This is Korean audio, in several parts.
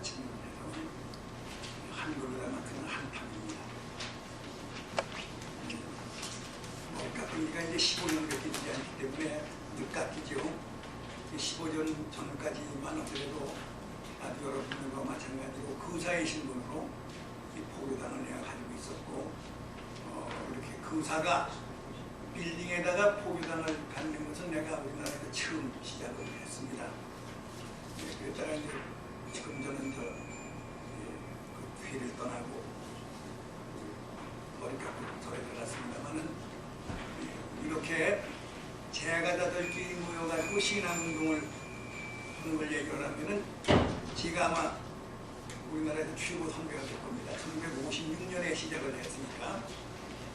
측면에서 한글로다만큼은 한탕입니다. 머리 깎으니까 이제 15년 그렇게 되지 않기 때문에 늦깎이죠. 15년 전까지만 하더라도 아주 여러분들과 마찬가지로 거사의 신분으로 이 포교단을 내가 가지고 있었고, 이렇게 거사가 빌딩에다가 포교단을 갖는 것은 내가 우리나라에서 처음 시작을 했습니다. 그랬다가 이제 지금 저는 그 회를 떠나고 머리 깎고 절에 들어갔습니다만은, 이렇게 제가자들끼리 모여가지고 신앙운동을 하는 걸 얘기를 하면은 제가 아마 우리나라에서 최고 선배가 될 겁니다. 1956년에 시작을 했으니까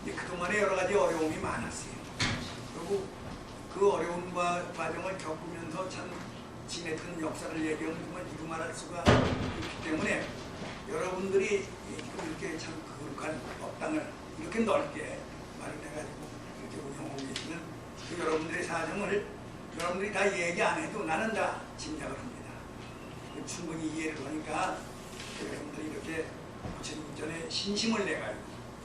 그동안에 여러 가지 어려움이 많았어요. 그리고 그 어려운 과정을 겪으면서 참 지냈던 역사를 얘기하면 정말 이루 말할 수가 없기 때문에 여러분들이 이렇게 참 거룩한 법당을 이렇게 넓게 마련해가지고 이렇게 운영하고 계시는 그 여러분들의 사정을 여러분들이 다 얘기 안 해도 나는 다 짐작을 합니다. 충분히 이해를 하니까 여러분들이 이렇게 부처님 전에 신심을 내가지고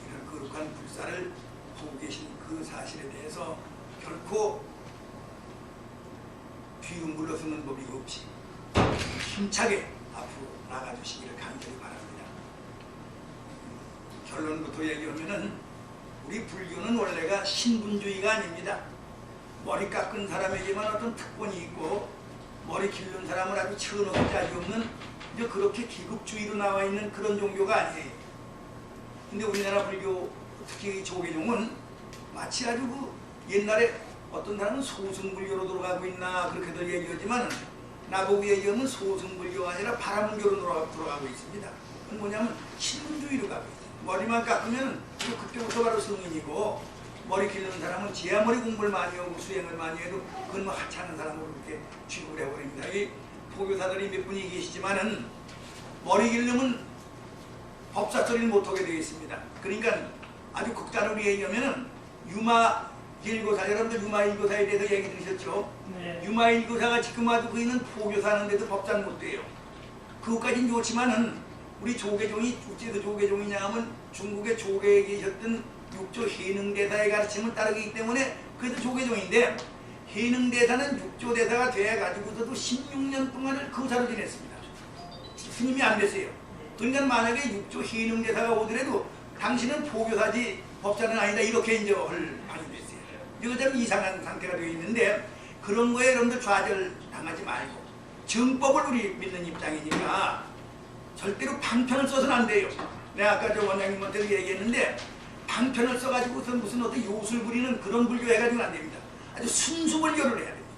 이런 거룩한 불사를 보고 계신 그 사실에 대해서 결코 뒤로 물러서는 법이 없이 힘차게 앞으로 나가주시기를 간절히 바랍니다. 결론부터 얘기하면은 우리 불교는 원래가 신분주의가 아닙니다. 머리 깎은 사람에게만 어떤 특권이 있고 머리 기른 사람은 아주 천억이 짜지 없는 이제 그렇게 기급주의로 나와 있는 그런 종교가 아니에요. 근데 우리나라 불교 특히 조계종은 마치 아주 그 옛날에 어떤 사람은 소승불교로 돌아가고 있나 그렇게들 얘기하지만 나보고 얘기하면 소승불교가 아니라 바라문교로 돌아가고 있습니다. 그건 뭐냐면 신분주의로 가고 있어요. 머리만 깎으면 그때부터 바로 성인이고 머리 기르는 사람은 지하 머리 공부를 많이 하고 수행을 많이 해도 그건 뭐 하찮은 사람으로 그렇게 취급을 해버립니다. 이 포교사들이 몇 분이 계시지만은 머리 기르면 법사 처리를 못하게 되어 있습니다. 그러니까 아주 극단으로 얘기하면은 유마일교사, 여러분들 유마일교사에 대해서 얘기 들으셨죠? 네. 유마일교사가 지금 아주 그이는 포교사 하는데도 법사는 못 돼요. 그것까지는 좋지만은 우리 조계종이 어째서 조계종이냐 하면 중국의 조계에 계셨던 육조 해능대사의 가르침을 따르기 때문에 그래도 조계종인데 해능대사는 육조대사가 돼가지고서도 16년 동안을 거사로 지냈습니다. 스님이 안 됐어요. 그러니까 만약에 육조 해능대사가 오더라도 당신은 포교사지 법사는 아니다 이렇게 이제 많이 됐어요. 이거 좀 이상한 상태가 되어 있는데 그런 거에 여러분들 좌절 당하지 말고 정법을 우리 믿는 입장이니까 절대로 방편을 써서는 안 돼요. 내가 아까 저 원장님한테도 얘기했는데 방편을 써가지고서 무슨 어떤 요술 부리는 그런 불교 해가지고는 안 됩니다. 아주 순수 불교를 해야 됩니다.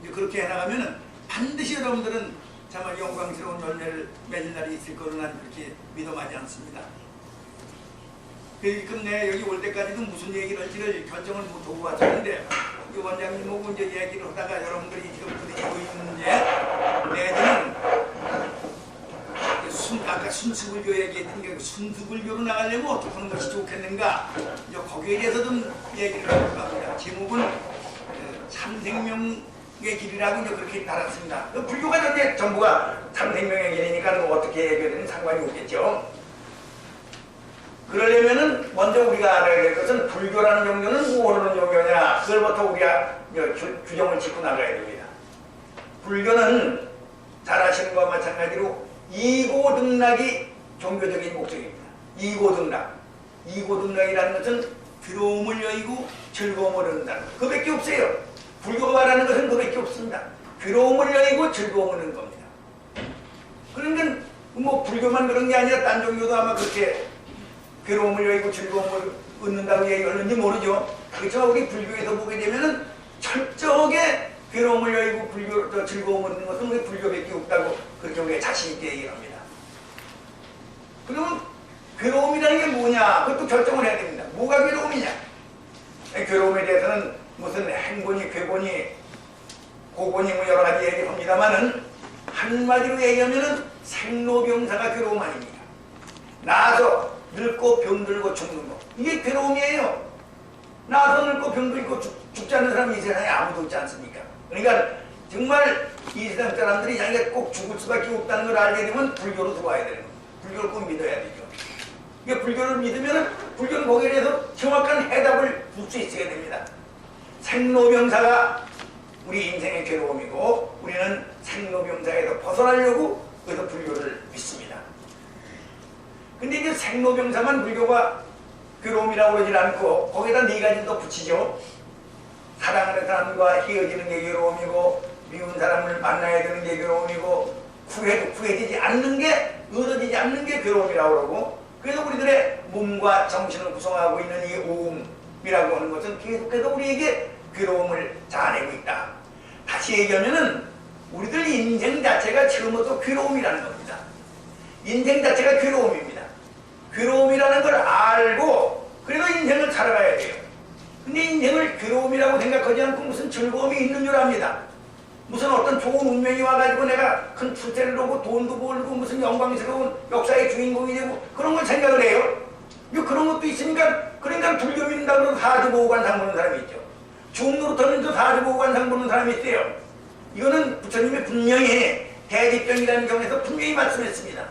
이제 그렇게 해나가면은 반드시 여러분들은 정말 영광스러운 열매를 맺을 날이 있을 거로 난 그렇게 믿어하지 않습니다. 끝내 여기 올 때까지도 무슨 얘기를 할지를 결정을 못하고 왔었는데 이 원장님하고 이제 얘기를 하다가 여러분들이 지금 부딪히고 있는 문제 내지는 아까 순수불교 얘기했던 게 순수불교로 나가려면 어떻게 하는 것이 좋겠는가 이제 거기에 대해서 좀 얘기를 해볼까 합니다. 제목은 참생명의 길이라고 이제 그렇게 달았습니다. 불교가 전부가 참생명의 길이니까 뭐 어떻게 얘기하든 상관이 없겠죠. 그러려면은 먼저 우리가 알아야 될 것은 불교라는 종교는 뭐라는 종교냐 그걸부터 우리가 규정을 짓고 나가야 됩니다. 불교는 잘 아시는 것과 마찬가지로 이고등락이 종교적인 목적입니다. 이고등락이라는 것은 괴로움을 여의고 즐거움을 얻는다는 것. 그밖에 없어요. 불교가 말하는 것은 그밖에 없습니다. 괴로움을 여의고 즐거움을 얻는 겁니다. 그러니까 뭐 불교만 그런 게 아니라 딴 종교도 아마 그렇게 괴로움을 여의고 즐거움을 얻는다고 얘기하는지 모르죠. 그렇지만 우리 불교에서 보게 되면은 철저하게 괴로움을 여의고 즐거움을 얻는 것은 우리 불교밖에 없다고 그렇게 우리가 자신있게 얘기합니다. 그러면 괴로움이라는 게 뭐냐? 그것도 결정을 해야 됩니다. 뭐가 괴로움이냐? 괴로움에 대해서는 무슨 행보니, 괴보니, 고보니 뭐 여러 가지 얘기를 합니다만은 한마디로 얘기하면은 생로병사가 괴로움 아닙니다. 나서 늙고 병들고 죽는 거. 이게 괴로움이에요. 나서 늙고 병들고 죽지 않는 사람이 이 세상에 아무도 없지 않습니까? 그러니까 정말 이 세상 사람들이 자기가 꼭 죽을 수밖에 없다는 걸 알게 되면 불교로 들어와야 되는 거예요. 불교를 꼭 믿어야 되죠. 이게 불교를 믿으면 불교는 거기에 대해서 정확한 해답을 줄 수 있어야 됩니다. 생로병사가 우리 인생의 괴로움이고 우리는 생로병사에서 벗어나려고 그래서 불교를 믿습니다. 근데 이제 생로병사만 불교가 괴로움이라고 그러질 않고 거기다 네 가지 더 붙이죠. 사랑하는 사람과 헤어지는 게 괴로움이고 미운 사람을 만나야 되는 게 괴로움이고 구해도 구해지지 않는 게 얻어지지 않는 게 괴로움이라고 그러고 그래서 우리들의 몸과 정신을 구성하고 있는 이 오음이라고 하는 것은 계속해서 우리에게 괴로움을 자아내고 있다. 다시 얘기하면은 우리들 인생 자체가 처음부터 괴로움이라는 겁니다. 인생 자체가 괴로움입니다. 괴로움이라는 걸 알고 그래도 인생을 살아가야 돼요. 근데 인생을 괴로움이라고 생각하지 않고 무슨 즐거움이 있는 줄 압니다. 무슨 어떤 좋은 운명이 와가지고 내가 큰 출세를 하고 돈도 벌고 무슨 영광스러운 역사의 주인공이 되고 그런 걸 생각을 해요. 그런 것도 있으니까 그러니까 불교 믿는다고 해서 사주보호관상 보는 사람이 있죠. 중노릇하면서 사주보호관상 보는 사람이 있대요. 이거는 부처님이 분명히 대지병이라는 경에서 분명히 말씀했습니다.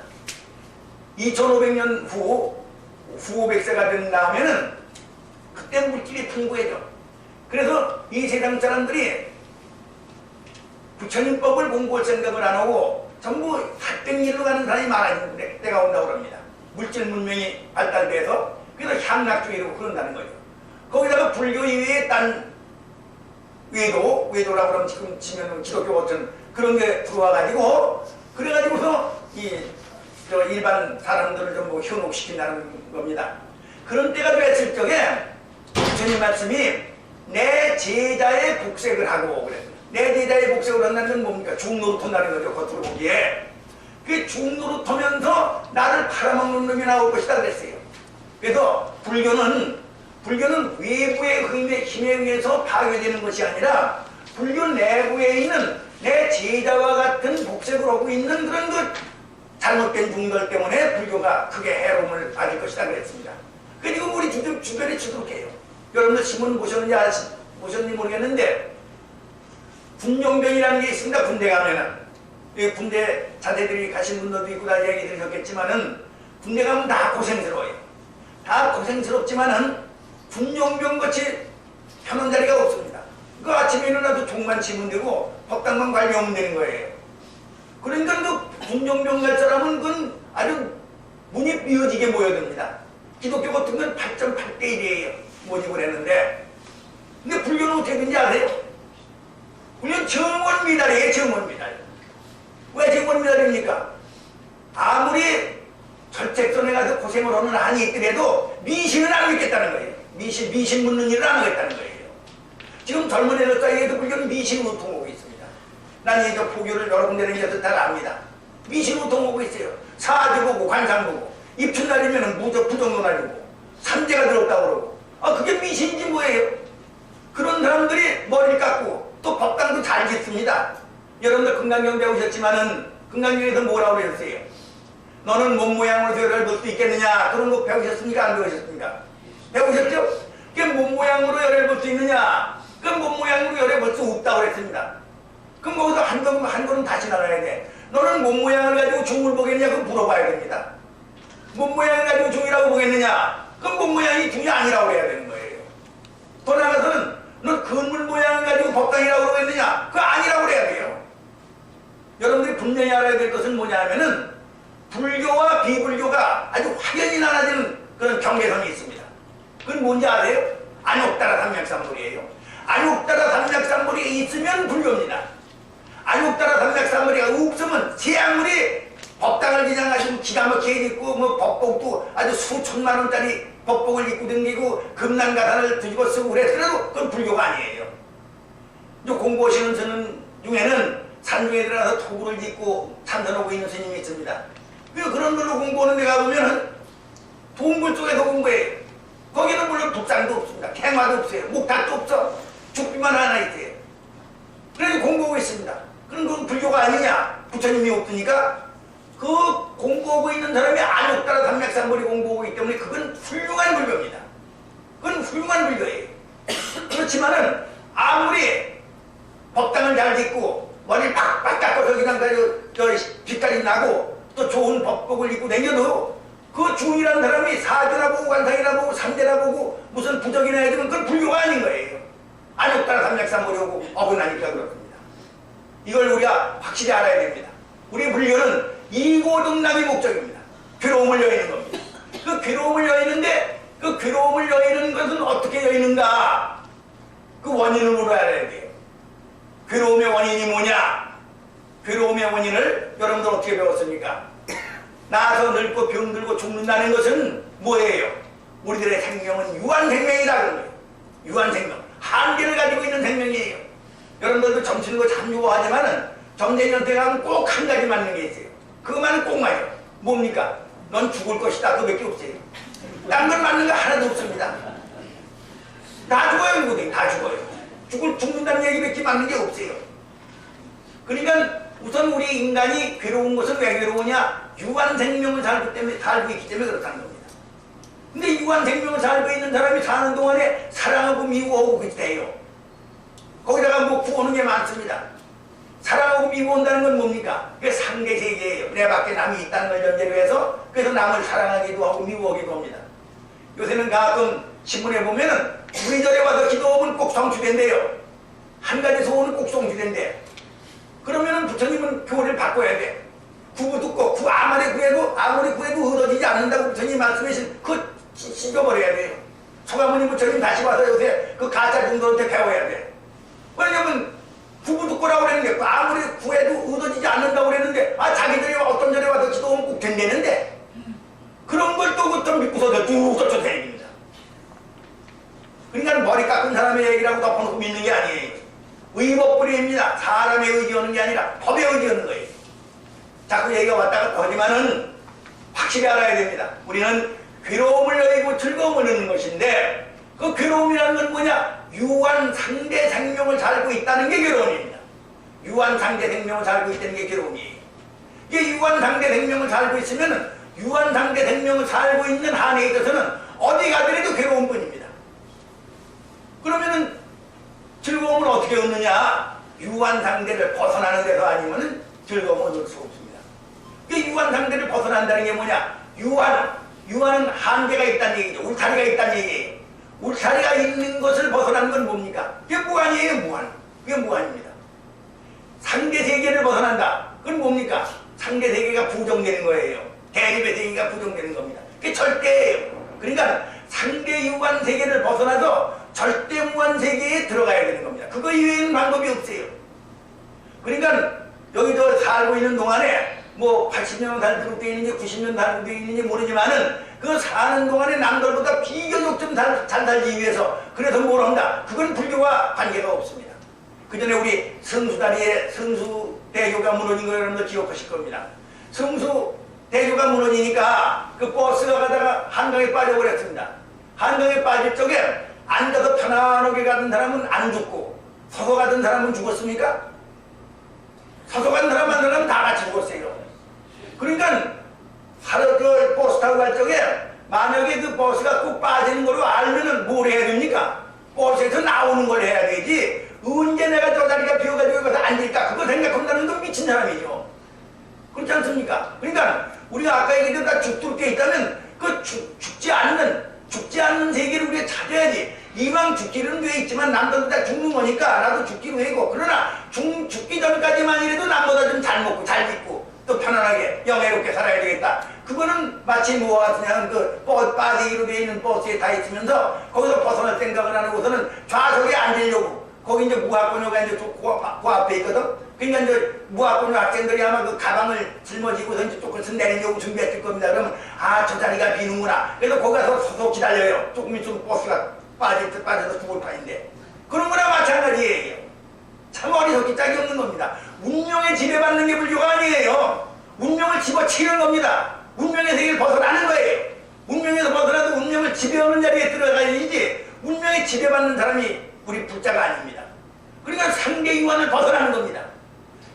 2500년 후 500세가 된 다음에는 그때 물질이 풍부해져. 그래서 이 세상 사람들이 부처님 법을 공부할 생각을 안 하고 전부 핫된 길로 가는 사람이 많아지는 때가 온다고 합니다. 물질 문명이 발달돼서 그래서 향락주의라고 그런다는 거죠. 거기다가 불교 이외에 딴 외도라고 그러면 지금 치면 기독교 같은 그런 게 들어와가지고 그래가지고서 저 일반 사람들을 전부 현혹시킨다는 겁니다. 그런 때가 됐을 적에 부처님 말씀이 내 제자의 복색을 하고 그래. 내 제자의 복색을 한다는 건 뭡니까? 중노릇한다는 거죠. 겉으로 보기에. 그 중노릇하면서 나를 팔아먹는 놈이 나올 것이다 그랬어요. 그래서 불교는 외부의 힘에 의해서 파괴되는 것이 아니라 불교 내부에 있는 내 제자와 같은 복색을 하고 있는 그런 것 잘못된 중들 때문에 불교가 크게 해로움을 받을 것이다 그랬습니다. 그리고 우리 주변에 주도해요. 여러분들 신문 보셨는지 모르겠는데 군용병이라는 게 있습니다. 군대 가면은 군대 자제들이 가신 분들도 있고 다 얘기 들으셨겠지만은 군대 가면 다 고생스러워요. 다 고생스럽지만은 군용병 같이 편한 자리가 없습니다. 그 아침에 일어나도 종만 치면 되고 법당만 관리하면 되는 거예요. 그러니까 그 군용병 갈 사람은 그건 아주 문이 삐어지게 모여듭니다. 기독교 같은 건 8.8대 1이에요. 모집을 했는데. 근데 불교는 어떻게 되는지 아세요? 불교는 정원미달이에요. 정원미달. 왜 정원미달입니까? 아무리 절책선에 가서 고생을 하는 한이 있더라도 미신은 안 믿겠다는 거예요. 미신 묻는 일을 안 하겠다는 거예요. 지금 젊은 애들 사이에도 불교는 미신 우통하고 있습니다. 난 이제 포교를 여러 군데를 이어서 잘 압니다. 미신 우통하고 있어요. 사주 보고 관상 보고 입춘날이면 무적 부정도 날리고 삼재가 들었다고 그러고 그게 미신인지 뭐예요? 그런 사람들이 머리를 깎고 또 법당도 잘 짓습니다. 여러분들 금강경 배우셨지만은 금강경에서 뭐라고 그랬어요? 너는 몸 모양으로 열을 볼 수 있겠느냐? 그런 거 배우셨습니까? 안 배우셨습니까? 배우셨죠? 그게 몸 모양으로 열을 볼 수 있느냐? 그럼 몸 모양으로 열을 볼 수 없다고 그랬습니다. 그럼 거기서 한 걸음 다시 나눠야 돼. 너는 몸 모양을 가지고 종을 보겠냐? 그럼 물어봐야 됩니다. 몸 모양을 가지고 종이라고 보겠느냐? 그럼 몸 모양이 종이 아니라고 해야 되는 거예요. 더 나아가서는 넌 건물 모양을 가지고 법당이라고 그러겠느냐? 그거 아니라고 해야 돼요. 여러분들이 분명히 알아야 될 것은 뭐냐 하면은 불교와 비불교가 아주 확연히 나눠지는 그런 경계선이 있습니다. 그건 뭔지 아세요? 안욕따라 삼맥삼물이에요. 안욕따라 삼맥삼물이 있으면 불교입니다. 안욕따라 삼맥삼물이가 없으면 세아무리 법당을 그냥 아주 기가 막히게 입고 뭐 법복도 아주 수천만 원짜리 법복을 입고 댕기고 금난가산을 뒤집어 쓰고 그랬더라도 그건 불교가 아니에요. 공부하시는 스님 중에는 산중에 들어가서 토구를 짓고 참선하고 있는 스님이 있습니다. 그런 걸로 공부하는 데 가보면은 동굴 쪽에서 공부해요. 거기는 물론 북상도 없습니다. 갱화도 없어요. 목탁도 없어. 죽비만 하나 있어요. 그래서 공부하고 있습니다. 그럼 그건 불교가 아니냐? 부처님이 없으니까 그 공부하고 있는 사람이 안욕따라 삼맥삼물이 공부하고 있기 때문에 그건 훌륭한 불교입니다. 그건 훌륭한 불교예요. 그렇지만은 아무리 법당을 잘 짓고 머리 팍팍 깎아서 그냥 저 빛깔이 나고 또 좋은 법복을 입고 다녀도 그 중이라는 사람이 사주나 보고 관상이나 보고 삼재나 보고 무슨 부적이나 해주면 그건 불교가 아닌 거예요. 안욕따라 삼맥삼 모려고 어긋나니까 그렇습니다. 이걸 우리가 확실히 알아야 됩니다. 우리 불교는 이고등락이 목적입니다. 괴로움을 여의는 겁니다. 그 괴로움을 여의는데 그 괴로움을 여의는 것은 어떻게 여의는가? 그 원인을 알아야 돼요. 괴로움의 원인이 뭐냐? 괴로움의 원인을 여러분들 어떻게 배웠습니까? 나서 늙고 병들고 죽는다는 것은 뭐예요? 우리들의 생명은 유한생명이다 그런 거예요. 유한생명. 한계를 가지고 있는 생명이에요. 여러분들도 점치는 거 참 좋아하지만은 점쟁이한테 가면 꼭 한 가지 맞는 게 있어요. 그것만은 꼭 맞아요. 뭡니까? 넌 죽을 것이다. 그거밖에 없어요. 딴 건 맞는 거 하나도 없습니다. 다 죽어요, 누구든 다 죽어요. 죽는다는 얘기밖에 맞는 게 없어요. 그러니까 우선 우리 인간이 괴로운 것은 왜 괴로우냐? 유한생명을 살고 있기 때문에 그렇다는 겁니다. 근데 유한생명을 살고 있는 사람이 사는 동안에 사랑하고 미워하고 그때요. 거기다가 뭐 구하는 게 많습니다. 사랑하고 미워한다는 건 뭡니까? 그게 상대세계예요. 내 밖에 남이 있다는 걸 전제로 해서 그래서 남을 사랑하기도 하고 미워하기도 합니다. 요새는 가끔 신문에 보면은 우리 절에 와서 기도하면 꼭 성취된대요. 한 가지 소원은 꼭 성취된대. 그러면은 부처님은 교를 바꿔야 돼. 구구 듣고 아무리 구해도 얻어지지 않는다고 부처님 말씀하신 그 씻어버려야 돼요. 소가모니 부처님 다시 와서 요새 그 가짜 중도한테 배워야 돼. 왜냐면 구구 듣고라고 그랬는데 아무리 구해도 얻어지지 않는다고 그랬는데 자기들이 어떤 절에 와서 기도하면 꼭 된다는데 그런 걸 또 그좀 믿고서 쭉 쫓아다닙니다. 그러니까 머리 깎은 사람의 얘기라고 덮어놓고 믿는 게 아니에요. 의법불이입니다. 사람의 의지하는 게 아니라 법의 의지하는 거예요. 자꾸 얘기가 왔다 갔다 하지만은 확실히 알아야 됩니다. 우리는 괴로움을 여의고 즐거움을 얻는 것인데 그 괴로움이라는 건 뭐냐? 유한 상대 생명을 살고 있다는 게 괴로움입니다. 유한 상대 생명을 살고 있다는 게 괴로움이에요. 이게 유한 상대 생명을 살고 있으면은 유한 상대 생명을 살고 있는 한에 있어서는 어디 가더라도 괴로움뿐입니다. 그러면은 즐거움을 어떻게 얻느냐? 유한 상대를 벗어나는 데서 아니면은 즐거움을 얻을 수 없습니다. 이 유한 상대를 벗어난다는 게 뭐냐? 유한은 한계가 있다는 얘기죠. 울타리가 있다는 얘기예요. 울타리가 있는 것을 벗어나는 건 뭡니까? 이게 무한이에요, 무한. 이게 무한입니다. 상대 세계를 벗어난다. 그건 뭡니까? 상대 세계가 부정되는 거예요. 대립의 세계가 부정되는 겁니다. 그게 절대예요. 그러니까 상대 유한 세계를 벗어나서 절대 무한 세계에 들어가야 되는 겁니다. 그거 이외에는 방법이 없어요. 그러니까 여기서 살고 있는 동안에 뭐 80년 살고 있는지 90년 살고 있는지 모르지만은 그 사는 동안에 남들보다 비교적 좀 잘 살기 위해서 그래서 뭘 한다. 그건 불교와 관계가 없습니다. 그 전에 우리 성수다리에 성수대교가 무너진 거 여러분들 기억하실 겁니다. 성수대교가 무너지니까 그 버스가 가다가 한강에 빠져버렸습니다. 한강에 빠질 적에 앉아서 편안하게 가던 사람은 안 죽고 서서 가던 사람은 죽었습니까? 서서 간 사람 한 사람은 다 같이 죽었어요. 그러니까 하루 그 버스 타고 갈 적에 만약에 그 버스가 꼭 빠지는 걸로 알면은 뭘 해야 됩니까? 버스에서 나오는 걸 해야 되지 언제 내가 저 자리가 비어가지고 가서 앉을까 그거 생각한다는 건 미친 사람이죠. 그렇지 않습니까? 그러니까 우리가 아까 얘기했던 다 죽도록 돼 있다면 그 죽지 않는 세계를 우리가 찾아야지. 이왕 죽기는 돼 있지만 남들도 다 죽는 거니까 나도 죽기로 해고 그러나 죽기 전까지만이라도 남보다 좀 잘 먹고 잘 입고 또 편안하게 영예롭게 살아야 되겠다. 그거는 마치 뭐와 같으냐 그 빠지기로 되어 있는 버스에 다 있으면서 거기서 벗어날 생각을 안 하고서는 좌석에 앉으려고 거기 이제 무학권녀가 이제 그 앞에 있거든. 그러니까 이제 무학권녀 학생들이 아마 그 가방을 짊어지고서 이제 조금씩 내리려고 준비했을 겁니다. 그러면 저 자리가 비는구나. 그래서 거기 가서 서서 기다려요. 조금 있으면 버스가 빠져서 죽을 판인데 그런 거나 마찬가지예요. 참 어리석기 짝이 없는 겁니다. 운명에 지배받는 게 불교가 아니에요. 운명을 집어치는 겁니다. 운명의 세계를 벗어나는 거예요. 운명에서 벗어나도 운명을 지배하는 자리에 들어가야지 운명에 지배받는 사람이 우리 불자가 아닙니다. 그러니까 상대 유한을 벗어나는 겁니다.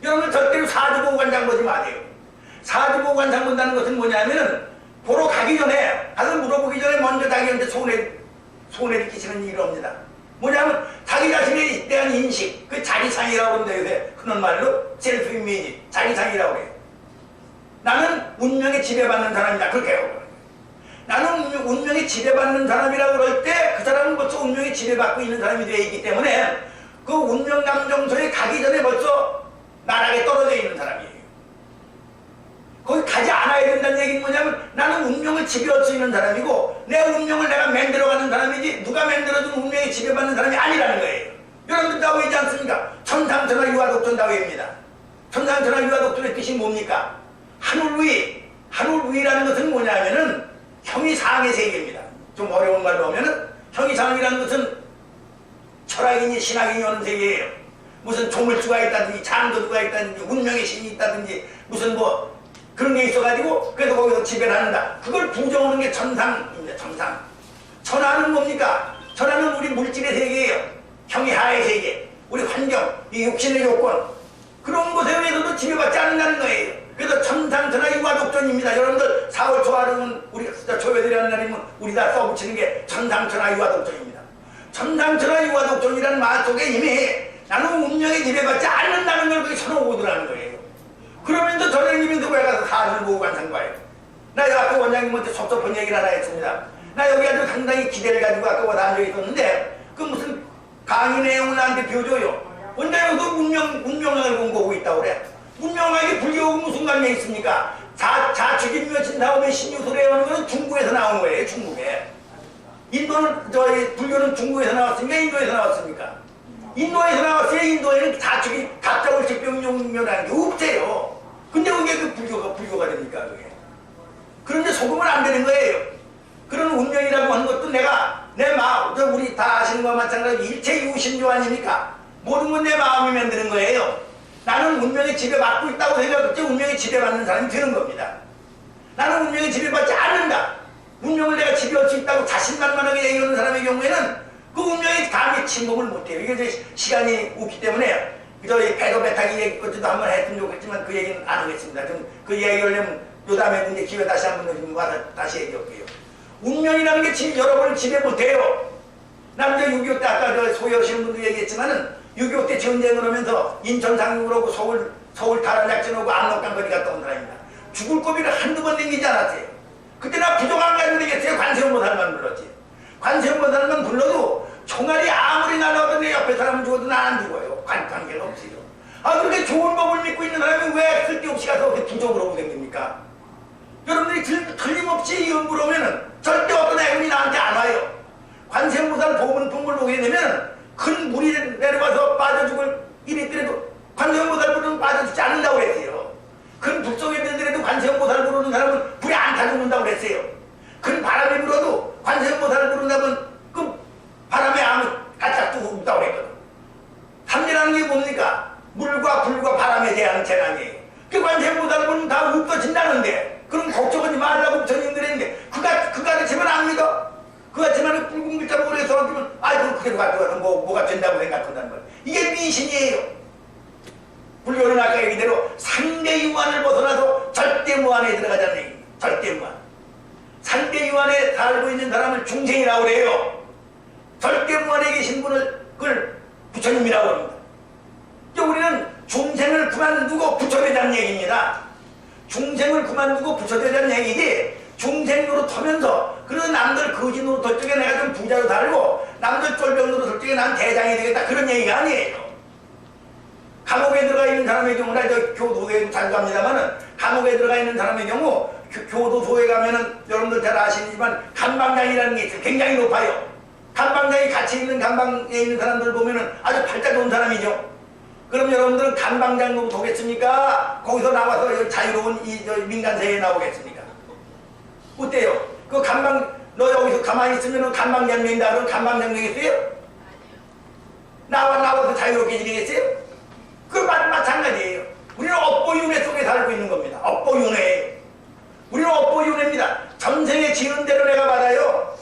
여러분 절대로 사주보관장 보지 마세요. 사주보관장 본다는 것은 뭐냐면은 보러 가기 전에 가서 물어보기 전에 먼저 자기한테 손해를 끼치는 일이 옵니다. 뭐냐면 자기 자신에 대한 인식, 그 자기상이라고 하는데 요새 그런 말로 셀프 이미지, 자기상이라고 해요. 나는 운명에 지배받는 사람이다. 그렇게 해요. 나는 운명에 지배받는 사람이라고 그럴 때 그 사람은 벌써 운명에 지배받고 있는 사람이 되어 있기 때문에 그 운명 감정소에 가기 전에 벌써 나락에 떨어져 있는 사람이에요. 거기 가지 않아야 된다는 얘기는 뭐냐면 나는 운명을 지배할 수 있는 사람이고 내 운명을 내가 만들어가는 사람이지 누가 만들어준 운명에 지배받는 사람이 아니라는 거예요. 여러분들 다 왜지 않습니까? 천상천하 유화독존 다웨입니다. 천상천하 유화독존의 뜻이 뭡니까? 하늘위라는 것은 뭐냐면은 형이상의 세계입니다. 좀 어려운 말로 하면은 형이상이라는 것은 철학이니 신학이니 하는 세계예요. 무슨 조물주가 있다든지 장도주가 있다든지 운명의 신이 있다든지 무슨 뭐 그런 게 있어가지고 그래서 거기서 지배를 한다. 그걸 부정하는 게 천상입니다. 천상. 천하는 뭡니까? 천하는 우리 물질의 세계예요. 형이하의 세계, 우리 환경, 이 육신의 조건 그런 것에 의해서도 지배받지 않는다는 거예요. 그래서 천상천하 유화독존입니다. 여러분들 4월 초하루는 우리 초회들이라는 날이면 우리 다 써붙이는 게 천상천하 유화독존입니다. 천상천하 유화독존이라는 말 속에 이미 나는 운명에 지배받지 않는다는 걸 그게 쳐놓고들라는 거예요. 그러면서 전행님인데 왜 가서 사주를 보고 간산 거예요? 나 아까 원장님한테 섭섭한 얘기를 하나 했습니다. 나 여기 아주 상당히 기대를 가지고 아까 와서 앉아있었는데 그 무슨 강의 내용을 나한테 비워줘요. 원장님도 운명학을 공부하고 있다고 그래. 운명학이 불교하고 무슨 관련이 있습니까? 자축인묘 진사오면 신유소래 하는 것은 중국에서 나온 거예요. 중국에. 인도는 불교는 중국에서 나왔습니까? 인도에서 나왔습니까? 인도에서 나왔어요. 인도에는 자축이 갑자월식병용묘라는 게 없대요. 근데 그게 그 불교가 됩니까? 그게. 그런데 속으면 안 되는 거예요. 그런 운명이라고 하는 것도 내가 내 마음, 우리 다 아시는 것과 마찬가지로 일체 유심조 아닙니까? 모든 건 내 마음이 만드는 거예요. 나는 운명에 지배받고 있다고 생각할 때 운명에 지배받는 사람이 되는 겁니다. 나는 운명에 지배받지 않는다. 운명을 내가 지배할 수 있다고 자신만만하게 얘기하는 사람의 경우에는 그 운명에 감히 침묵을 못해요. 이게 이제 시간이 없기 때문에 저희 배도 배타기 얘기 것도 한번 했으면 좋겠지만 그 얘기는 안 하겠습니다. 좀 그 얘기하려면 요 다음에 이제 기회 다시 한번 와서 다시 얘기할게요. 운명이라는 게 여러분을 지배 못해요. 남자 6.25 때 아까 소유하시는 분도 얘기했지만은 6.25 때 전쟁을 하면서 인천 상륙을 하고 서울 탈환작전하고 압록강거리 갔다 온 사람입니다. 죽을 고비를 한두 번 댕기지 않았어요. 그때 나 부족한 거 아니면 되겠어요. 관세음보살만 불렀지. 관세음보살만 불러도 총알이 아무리 날아오던 내 옆에 사람은 죽어도 나 안 죽어요. 관계가 없어요. 아 그렇게 좋은 법을 믿고 있는 사람이 왜 쓸데없이 가서 그렇게 부족을 하고 댕깁니까? 여러분들이 틀림없이 연구를 하면은 절대 어떤 애군이 나한테 안 와요. 관세음보살 보문풍을 보게 되면 큰 물이 내려와서 빠져 죽을 일이 있더라도 관세음보살 부르는 빠져 죽지 않는다고 그랬어요. 큰 불 속에 들더라도 관세음보살 부르는 사람은 불에 안 타 죽는다고 그랬어요. 큰 바람이 불어도 관세음보살 부른다면 그 바람에 아무 가짝도 없다고 그랬거든. 삼재라는 게 뭡니까? 물과 불과 바람에 대한 재난이에요. 그 관세음보살 부르면 다 없어진다는데 그럼 걱정하지 말라고 전인들 했는데 그 가르침을 안 믿어? 그 같지만 붉은 글자 보고 해서 그러면 아이고 그대로 가져가서 뭐가 된다고 생각한다는 거예요. 이게 미신이에요. 불교는 아까 얘기대로 상대유한을 벗어나서 절대무한에 들어가자는 얘기입니다. 절대무한. 상대유한에 살고 있는 사람을 중생이라고 그래요. 절대무한에 계신 분을 그걸 부처님이라고 합니다. 우리는 중생을 그만두고 부처되자는 얘기입니다. 중생을 그만두고 부처되자는 얘기지 중생 노릇하면서 그런 남들 거지 노릇할 적에 내가 좀 부자로 살고 남들 쫄병 노릇할 적에 난 대장이 되겠다 그런 얘기가 아니에요. 감옥에 들어가 있는 사람의 경우 나 저 교도소에 자주 갑니다만은 감옥에 들어가 있는 사람의 경우 교도소에 가면은 여러분들 잘 아시지만 감방장이라는 게 있어요. 굉장히 높아요. 감방장이 같이 있는 감방에 있는 사람들 보면은 아주 팔자 좋은 사람이죠. 그럼 여러분들은 감방장으로 보겠습니까? 거기서 나와서 자유로운 저 민간세계에 나오겠습니까? 어때요? 그 너 여기서 가만히 있으면 감방장면이다 그러면 감방장면이겠어요? 나와서 자유롭게 지내겠어요? 그 마찬가지예요. 우리는 업보윤회 속에 살고 있는 겁니다. 업보윤회. 우리는 업보윤회입니다. 전생에 지은 대로 내가 받아요.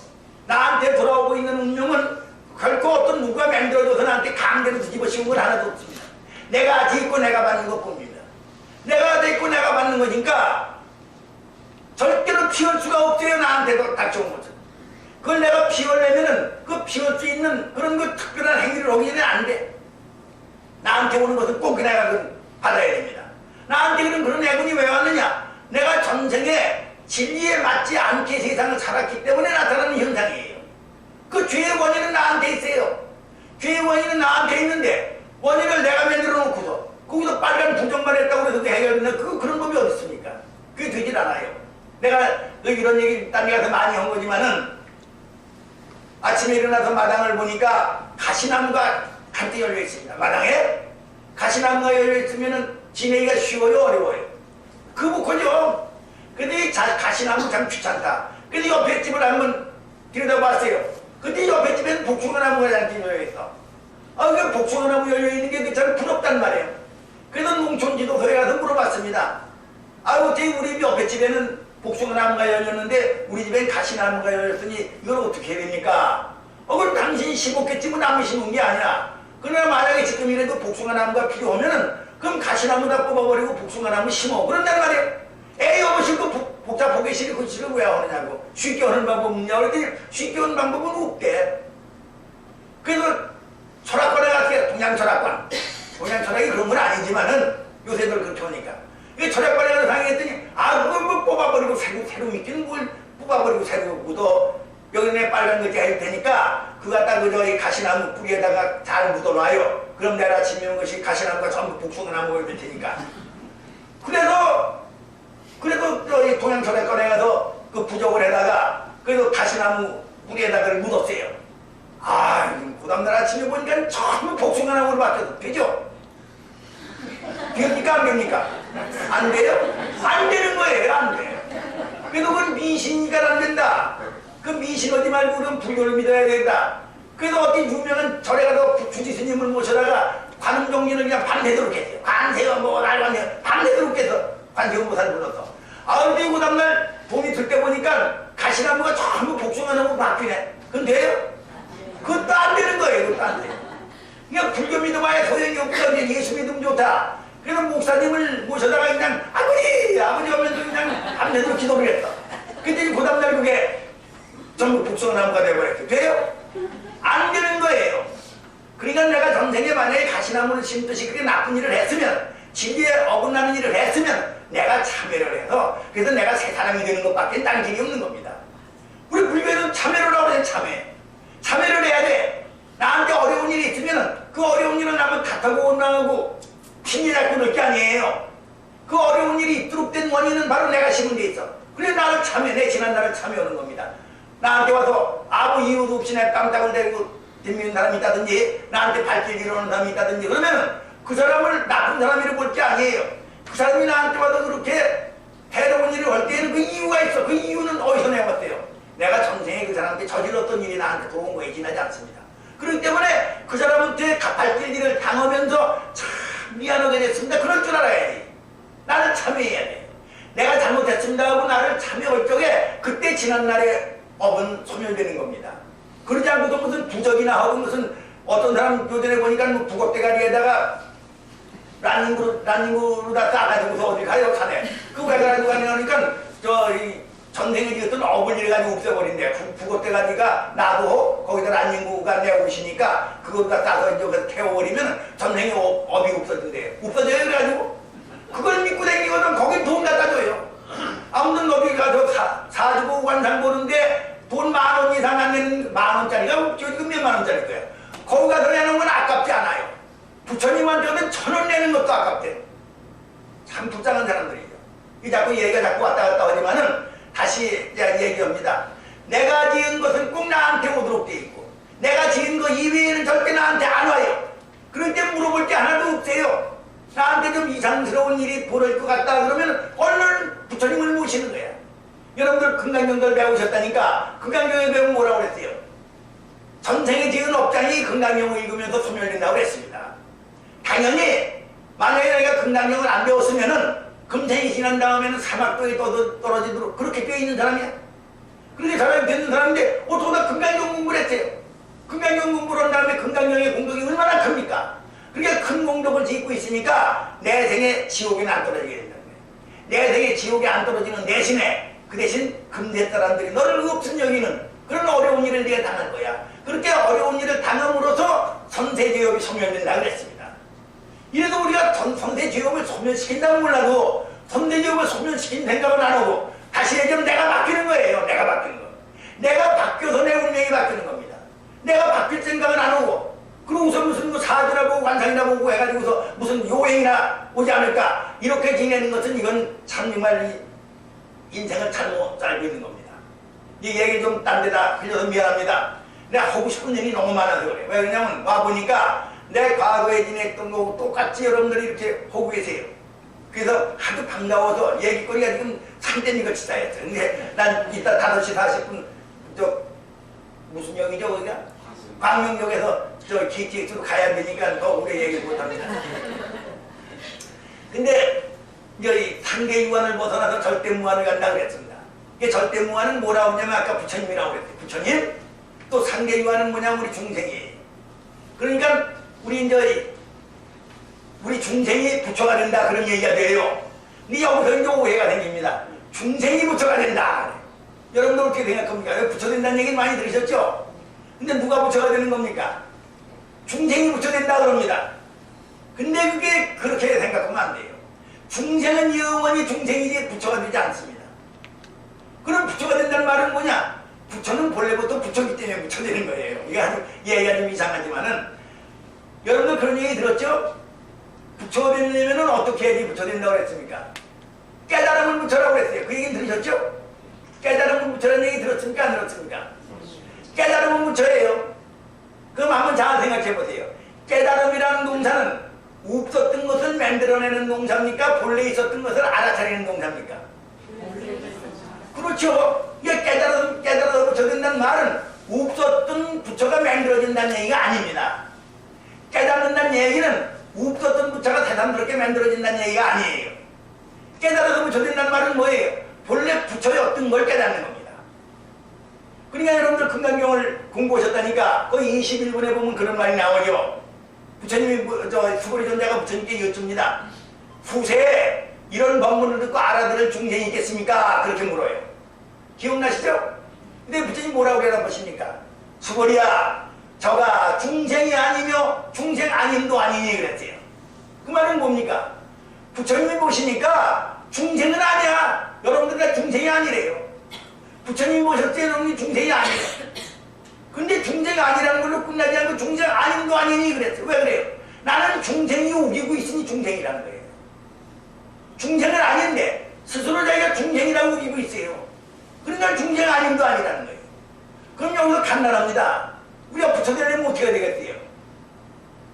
나한테 돌아오고 있는 운명은 결코 어떤 누가 만들어줘서 나한테 강제로 뒤집어 씌운 건 하나도 없습니다. 내가 짓고 내가 받는 것뿐입니다. 내가 짓고 내가 받는 거니까 절대로 피할 수가 없어요. 나한테도 닥쳐온 것은. 그걸 내가 비워내면은 그 비울 수 있는 그런 그 특별한 행위를 하기 전에 안 돼. 나한테 오는 것은 꼭 내가 받아야 됩니다. 나한테 그런 애군이 왜 왔느냐? 내가 전생에 진리에 맞지 않게 세상을 살았기 때문에 나타나는 현상이에요. 그 죄의 원인은 나한테 있어요. 죄의 원인은 나한테 있는데 원인을 내가 만들어 놓고서 거기서 빨간 부정만 했다고 해서 해결되는 그런 법이 어디 있습니까? 그게 되질 않아요. 내가 이런 얘기 딴 데 가서 많이 한 거지만은 아침에 일어나서 마당을 보니까 가시나무가 한때 열려 있습니다. 마당에 가시나무가 열려 있으면은 지내기가 쉬워요, 어려워요? 그렇군요. 근데 이 가시나무 참 귀찮다. 근데 옆에 집을 한번 들여다봤어요. 근데 옆에 집에는 복숭아나무가 잔뜩 열려 있어. 그 복숭아나무 열려 있는 게 참 부럽단 말이에요. 그래서 농촌지도서에 가서 물어봤습니다. 어떻게 우리 옆에 집에는 복숭아나무가 열렸는데 우리 집엔 가시나무가 열렸으니 이걸 어떻게 해야 됩니까? 그럼 당신이 심었겠지 뭐 남이 심은 게 아니라. 그러나 만약에 지금이라도 복숭아나무가 필요하면은 그럼 가시나무 다 뽑아버리고 복숭아나무 심어. 그런단 말이에요. 에이 여보시고 복잡하게 싫고 싫어 왜 하느냐고. 쉽게 하는 방법 없냐고 그랬더니 쉽게 하는 방법은 없대. 그래서 철학관에 갔어요. 동양철학관. 동양철학이 그런 건 아니지만은 요새들 그렇게 하니까. 이 철학관에 가서 상의했더니 그걸 뭐 뽑아버리고 새로 믿기는 뭘 뽑아버리고 새로 묻어. 여기 내 빨간 거지 할 테니까 그거 갖다 그저 이 가시나무 뿌리에다가 잘 묻어놔요. 그럼 내일 아침에 온 것이 가시나무가 전부 복숭아나무가 될 테니까. 그래도 이 동양철학관에 가서 그 부적을 해다가 그래도 가시나무 뿌리에다가 묻었어요. 그 다음날 아침에 보니까 전부 복숭아나무로 바뀌어서 되죠? 됩니까 안 됩니까? 안 돼요? 안 되는 거예요. 안 돼. 그래도 그건 미신이니까 안 된다. 그 미신하지 말고 그럼 불교를 믿어야 된다. 그래서 어떤 유명한 절에 가서 주지 스님을 모셔다가 관음종리를 그냥 밤새도록 했어요. 관세어 뭐 날관세어 밤새도록 해서 관세음보살을 불렀어. 근데 그 다음날 봄이 들 때 보니까 가시나무가 전부 복숭아나무 바뀌네. 그건 돼요? 그것도 안 되는 거예요. 그것도 안 돼. 그냥 불교 믿어봐야 소용이 없어. 예수 믿으면 좋다. 그래서 목사님을 모셔다가 그냥 아버지 하면서 그냥 밤새도록 기도를 했어. 근데 그 다음날 그게 전부 복숭아나무가 되어버렸어. 돼요? 안 되는 거예요. 그러니까 내가 전생에 만약에 가시나무를 심듯이 그렇게 나쁜 일을 했으면 진리에 어긋나는 일을 했으면 내가 참회를 해서 그래서 내가 새 사람이 되는 것밖에 딴 길이 없는 겁니다. 우리 불교에는 참회를 하고 그래. 참회를 해야 돼. 나한테 어려운 일이 있으면 그 어려운 일을 나면 탓하고 원망하고 핑계 잡고 그럴 게 아니에요. 그 어려운 일이 있도록 된 원인은 바로 내가 심은 데 있어. 그래서 나를 내 지난 날을 참여하는 겁니다. 나한테 와서 아무 이유도 없이 내 깜짝을 대고 뒷미는 사람이 있다든지 나한테 발길 이러는 사람이 있다든지 그러면은 그 사람을 나쁜 사람이라 볼 게 아니에요. 그 사람이 나한테 와서 그렇게 해로운 일을 할 때에는 그 이유가 있어. 그 이유는 어디서 내왔대요? 내가 전생에 그 사람한테 저질렀던 일이 나한테 들어온 거에 지나지 않습니다. 그렇기 때문에 그 사람한테 발길 일을 당하면서 참 미안하게 됐습니다. 그럴 줄 알아야지. 나를 참여해야 돼. 내가 잘못했습니다 하고 나를 참여할 적에 그때 지난날의 업은 소멸되는 겁니다. 그러지 않고도 무슨 부적이나 하고 무슨 어떤 사람 요전에 보니까 뭐 북어대가리에다가 란닝구로다 싸가지고서 어디 가요 가네. 그거 왜 가지고 가냐니까 이 전생에 지었던 업을 이래가지고 없애버린대. 북어대가리가 나도 거기다 란닝구가 내 옷이니까 그거다 싸서 이제 태워버리면 전생에 업이 없어진대요. 없어져요 그래가지고 그걸 믿고 다니거든. 거기 돈 갖다 줘요. 아무튼 거기 가서 사주고 관상 보는데 돈 10,000원 이상 안 내는 10,000원짜리가 지금 몇만 원짜리 거야. 거기 가서 내는 건 아깝지 않아요. 부처님한테 오면 1,000원 내는 것도 아깝대. 참 불쌍한 사람들이죠. 이 자꾸 얘기가 자꾸 왔다 갔다 하지만은 다시 얘기합니다. 내가 지은 것은 꼭 나한테 오도록 돼 있고 내가 지은 거 이외에는 절대 나한테 안 와요. 그럴 때 물어볼 게 하나도 없어요. 나한테 좀 이상스러운 일이 벌어질 것 같다 그러면 얼른 부처님을 모시는 거야. 여러분들 금강경을 배우셨다니까 금강경을 배우면 뭐라고 그랬어요? 전생에 지은 업장이 금강경을 읽으면서 소멸된다고 그랬습니다. 당연히 만약에 내가 금강경을 안 배웠으면은 금생이 지난 다음에는 사막도에 떨어지도록 그렇게 되어 있는 사람이야. 그렇게 사람이 되는 사람인데 어쩌다 금강경 공부를 했어요. 금강경 공부를 한 다음에 금강경의 공덕이 얼마나 큽니까? 그러니까 큰 공덕을 짓고 있으니까 내 생에 지옥에는 안 떨어지게 된다는 거예요. 내 생에 지옥에 안 떨어지는 대신에 그 대신 금세 사람들이 너를 없음 여기는 그런 어려운 일을 네가 당할 거야. 그렇게 어려운 일을 당함으로써 선세제업이 소멸된다 그랬습니다. 이래도 우리가 선세제업을 소멸시킨다고 몰라도 선세제업을 소멸시킨 생각은 안 하고 다시 얘기하면 내가 바뀌는 거예요. 내가 바뀌는 거. 내가 바뀌어서 내 운명이 바뀌는 겁니다. 내가 바뀔 생각은 안 하고 그러고서 무슨 뭐 사주나 보고 관상이나 보고 해가지고서 무슨 요행이나 오지 않을까 이렇게 지내는 것은 이건 참 정말 인생을 잘못 살고 있는 겁니다. 이 얘기 좀 딴 데다 흘려서 미안합니다. 내가 하고 싶은 일이 너무 많아서 그래. 왜 그러냐면 와보니까 내 과거에 지냈던 거하고 똑같이 여러분들이 이렇게 하고 계세요. 그래서 하도 반가워서 얘기거리가 지금 산대미같이 쌓였어요. 근데 난 이따 5시 40분 저 무슨 역이죠 거기가? 광명역에서 저 KTX로 가야 되니까 더 오래 얘기 못합니다. 근데 이제 이 상계유한을 벗어나서 절대무한을 간다 그랬습니다. 이게 절대무한은 뭐라고 하냐면 아까 부처님이라고 그랬어요. 부처님 또 상계유한은 뭐냐면 우리 중생이에요. 그러니까 우리 이제 우리 중생이 부처가 된다 그런 얘기가 돼요. 근데 여기서 이제 오해가 생깁니다. 중생이 부처가 된다. 여러분들 어떻게 생각합니까? 부처 된다는 얘기 많이 들으셨죠? 근데 누가 부처가 되는 겁니까? 중생이 부처 된다 그럽니다. 근데 그게 그렇게 생각하면 안 돼요. 중생은 영원히 중생이지 부처가 되지 않습니다. 그럼 부처가 된다는 말은 뭐냐? 부처는 본래부터 부처기 때문에 부처 되는 거예요. 이게 아주 얘기가 좀 이상하지만은 여러분들 그런 얘기 들었죠? 부처가 되려면 어떻게 해야지 부처 된다고 그랬습니까? 깨달음을 부처라고 그랬어요. 그 얘기는 들으셨죠? 깨달음을 부처라는 얘기 들었습니까? 안 들었습니까? 깨달음은 부처예요. 그럼 한번 잘 생각해 보세요. 깨달음이라는 동사는 없었던 것을 만들어내는 동사입니까? 본래 있었던 것을 알아차리는 동사입니까? 그렇죠. 이게 깨달아서 부처 된다는 말은 없었던 부처가 만들어진다는 얘기가 아닙니다. 깨닫는다는 얘기는 없었던 부처가 새삼스럽게 만들어진다는 얘기가 아니에요. 깨달아서 부처 된다는 말은 뭐예요? 본래 부처였던 걸 깨닫는 겁니다. 그러니까 여러분들 금강경을 공부하셨다니까 거의 21분에 보면 그런 말이 나오죠. 부처님이 수고리 존자가 부처님께 여쭙니다. 후세에 이런 법문을 듣고 알아들을 중생이 있겠습니까? 그렇게 물어요. 기억나시죠? 근데 부처님 뭐라고 대답하십니까? 수고리야, 저가 중생이 아니며 중생 아님도 아니니 그랬어요. 그 말은 뭡니까? 부처님이 보시니까 중생은 아니야. 여러분들 중생이 아니래요. 부처님이 보셨을 여러분이 중생이 아니에요. 근데 중생이 아니라는 걸로 끝나지 않고 중생 아님도 아니니 그랬어요. 왜 그래요? 나는 중생이 우기고 있으니 중생이라는 거예요. 중생은 아닌데 스스로 자기가 중생이라고 우기고 있어요. 그러니까 중생 아님도 아니라는 거예요. 그럼 여기서 간단합니다. 우리가 부처 되려면 어떻게 되겠어요?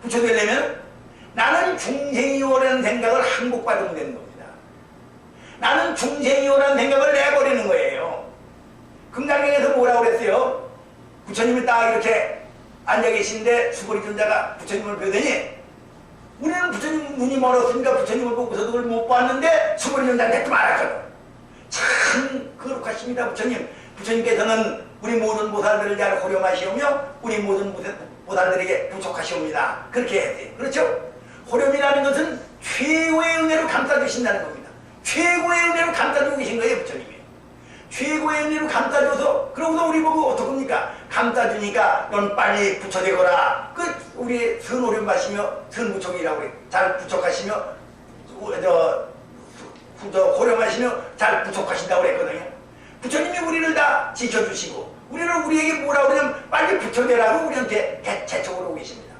부처 되려면 나는 중생이요라는 생각을 항복받으면 되는 겁니다. 나는 중생이요라는 생각을 내버리는 거예요. 금강경에서 뭐라고 그랬어요? 부처님이 딱 이렇게 앉아 계신데 수고리 존자가 부처님을 뵈더니 우리는 부처님 눈이 멀었으니까 부처님을 보고서도 그걸 못 봤는데 수고리 존자한테 또 말하거든. 참 거룩하십니다 부처님. 부처님께서는 우리 모든 보살들을 잘 호렴하시오며 우리 모든 보살들에게 부족하시옵니다. 그렇게 해야 돼요. 그렇죠? 호렴이라는 것은 최고의 은혜로 감싸주신다는 겁니다. 최고의 은혜로 감싸주고 계신 거예요 부처님이. 최고의 은혜로 감싸줘서 그러고서 우리 보고 어떡합니까? 감싸주니까 넌 빨리 부처되거라. 그 우리 선호렴 마시며 선부척이라고 해요. 잘 부척하시며 호렴하시며 잘 부척하신다고 그랬거든요. 부처님이 우리를 다 지켜주시고 우리는 우리에게 뭐라고 그러냐면 빨리 부처되라고 우리한테 재촉으로 오고 계십니다.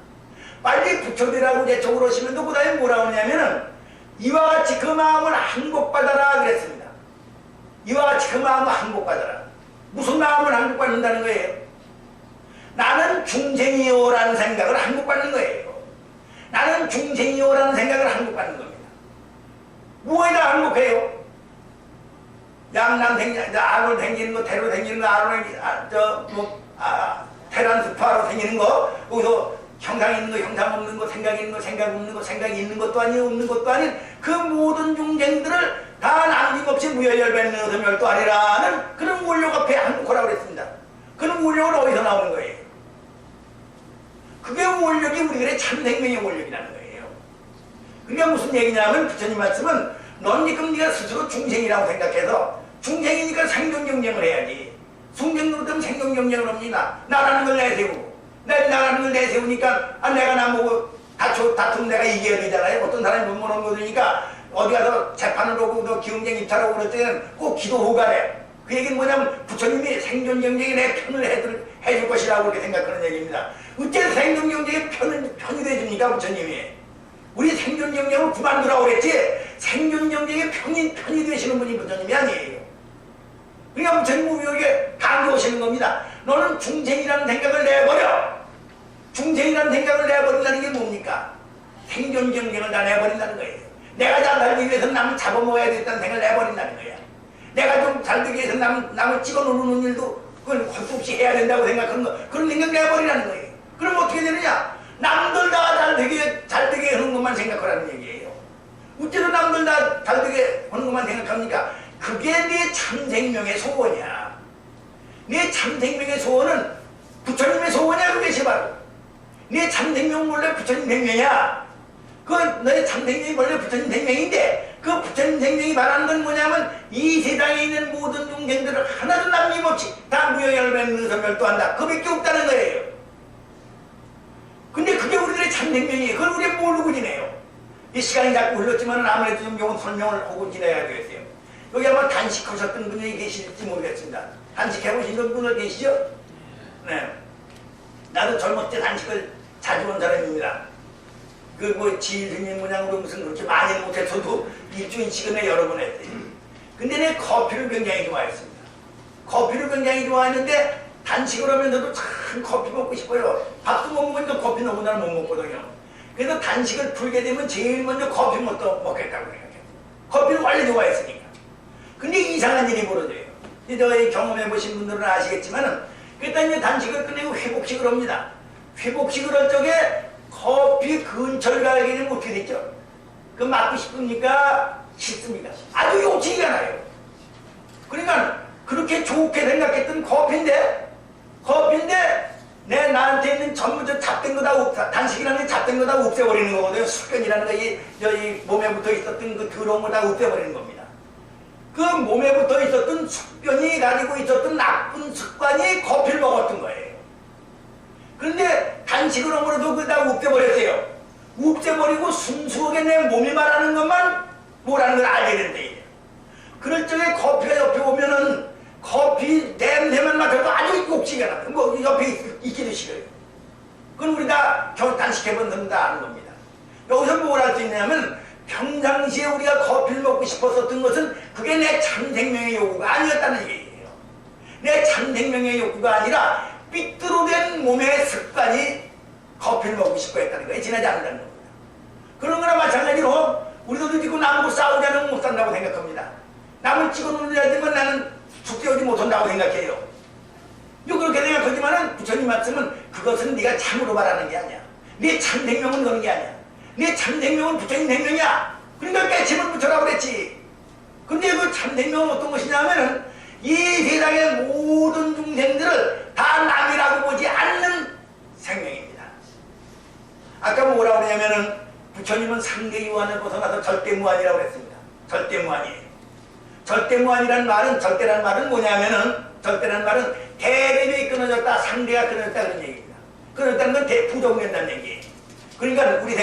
빨리 부처되라고 재촉으로 오시면서 그 다음에 뭐라고 하냐면은 이와 같이 그 마음을 항복받아라 그랬습니다. 이와 같이 그 마음을 항복받아라. 무슨 마음을 항복받는다는 거예요? 나는 중생이요라는 생각을 항복받는 거예요. 나는 중생이요라는 생각을 항복받는 겁니다. 무엇에다 항복해요? 양남 생기는, 아론 생기는 거, 태로 생기는 거, 테란 스파로 생기는 거, 거기서 형상 있는 거, 형상 없는 거, 생각 있는 거, 생각 없는 거, 생각이 있는 것도 아니고 없는 것도 아닌 그 모든 중생들을 다 남김없이 무열열변 너서멸도 아니라는 그런 원력 앞에 항복하라고 그랬습니다. 그런 원력은 어디서 나오는 거예요? 그게 원력이 우리들의 참 생명의 원력이라는 거예요. 그러니까 무슨 얘기냐면 부처님 말씀은 넌 지금 네가 스스로 중생이라고 생각해서 중생이니까 생존 경쟁을 해야지. 숭쟁노릇하면 생존경쟁을 합니다. 나라는 걸 내세우고 나라는 걸 내세우니까 내가 나보고 다투면 내가 이겨야 되잖아요. 어떤 사람이 못 모는 거니까 어디 가서 재판을 오고 너 기흥쟁 입찰하고 그럴 때는 꼭 기도 후가래. 그 얘기는 뭐냐면 부처님이 생존 경쟁에 내 편을 해줄 것이라고 그렇게 생각하는 얘기입니다. 어째 생존 경쟁에 편이 돼줍니까 부처님이? 우리 생존 경쟁을 그만두라고 그랬지 생존 경쟁에 편이 되시는 분이 부처님이 아니에요. 그러니까 부처님 우리에게 강조하시는 겁니다. 너는 중생이라는 생각을 내버려. 중생이라는 생각을 내버린다는 게 뭡니까? 생존 경쟁을 다 내버린다는 거예요. 내가 잘 살기 위해서 남을 잡아먹어야 되겠다는 생각을 내버린다는 거야. 내가 좀 잘 되기 위해서 남을 찍어 누르는 일도 그걸 헛수 없이 해야 된다고 생각하는 거, 그런 생각 내버리라는 거예요. 그럼 어떻게 되느냐? 남들 다 잘 되게 하는 것만 생각하라는 얘기예요. 어째서 남들 다 잘 되게 하는 것만 생각합니까? 그게 네 참생명의 소원이야. 네 참생명의 소원은 부처님의 소원이야. 그것이 바로 네 참생명 원래 부처님 생명이야. 그 너의 참생명이 원래 부처님 생명인데 그 부처님 생명이 말하는 건 뭐냐면 이 세상에 있는 모든 중생들을 하나도 남김없이 다 무여열변 능선멸도한다. 그밖에 없다는 거예요. 근데 그게 우리들의 참생명이에요. 그걸 우리가 모르고 지내요. 이 시간이 자꾸 흘렀지만 아무래도 좀 요건 설명을 하고 지내야 되겠어요. 여기 아마 단식하셨던 분이 계실지 모르겠습니다. 단식해보신 분들 계시죠? 네. 나도 젊을 때 단식을 자주 한 사람입니다. 그 뭐 지일스님 모양으로 무슨 그렇게 많이 못했어도 일주일치근에 여러 번 했어요. 근데 내 커피를 굉장히 좋아했습니다. 커피를 굉장히 좋아했는데 단식을 하면서도 참 커피 먹고 싶어요. 밥도 못 먹으니까 커피 너무나 못 먹거든요. 그래서 단식을 풀게 되면 제일 먼저 커피 먹겠다고 생각해요. 커피를 원래 좋아했으니까. 근데 이상한 일이 벌어져요. 저희 경험해보신 분들은 아시겠지만은 그때 이제 단식을 끝내고 회복식을 합니다. 회복식을 할 적에 커피 근처를 가게 되면 어떻게 됐죠? 그 맞고 싶습니까? 싫습니까? 아주 욕심이가 나요. 그러니까 그렇게 좋게 생각했던 커피인데 나한테 있는 전부 잡된 거 다 단식이라는 게 잡된 거 다 없애버리는 거거든요. 숙변이라는 거 이 몸에 붙어 있었던 그 더러운 거 다 없애버리는 겁니다. 그 몸에 붙어 있었던 숙변이 가지고 있었던 나쁜 습관이 커피를 먹었던 거예요. 그런데 단식을 함으로도 그걸 다 없애버렸어요. 없애버리고 순수하게 내 몸이 말하는 것만 뭐라는 걸 알게 된대. 그럴 적에 커피가 옆에 오면은 커피 냄새만 맡아도 아주 욕심이 나요. 뭐 옆에 있기도 싫어요. 그건 우리 다 단식해본 사람 다 아는 겁니다. 여기서 뭘 할 수 있냐면 평상시에 우리가 커피를 먹고 싶었었던 것은 그게 내 참생명의 욕구가 아니었다는 얘기예요. 내 참생명의 욕구가 아니라 삐뚤어된 몸의 습관이 커피를 먹고 싶어 했다는 거예요. 지나지 않는다는 겁니다. 그런 거나 마찬가지로 우리도 지금 남하고 싸우자는 못 산다고 생각합니다. 남을 찍어 누르려면 나는 죽여오지 못한다고 생각해요. 그렇게 생각하지만은 부처님 말씀은 그것은 네가 참으로 말하는 게 아니야. 네 참생명은 그런 게 아니야. 네 참생명은 부처님 생명이야. 그러니까 깨침을 붙여라고 그랬지. 근데 그 참생명은 어떤 것이냐면은 이 세상의 모든 중생들을 다 남이라고 보지 않는 생명입니다. 아까 뭐라고 그러냐면은 부처님은 상대유한을 벗어나서 절대무한이라고 그랬습니다. 절대무한이에요. 절대무한이라는 말은, 절대라는 말은 뭐냐면은, 절대라는 말은 대립이 끊어졌다, 상대가 끊어졌다 그런 얘기입니다. 끊어졌다는 건 부정된다는 얘기예요. 그러니까 우리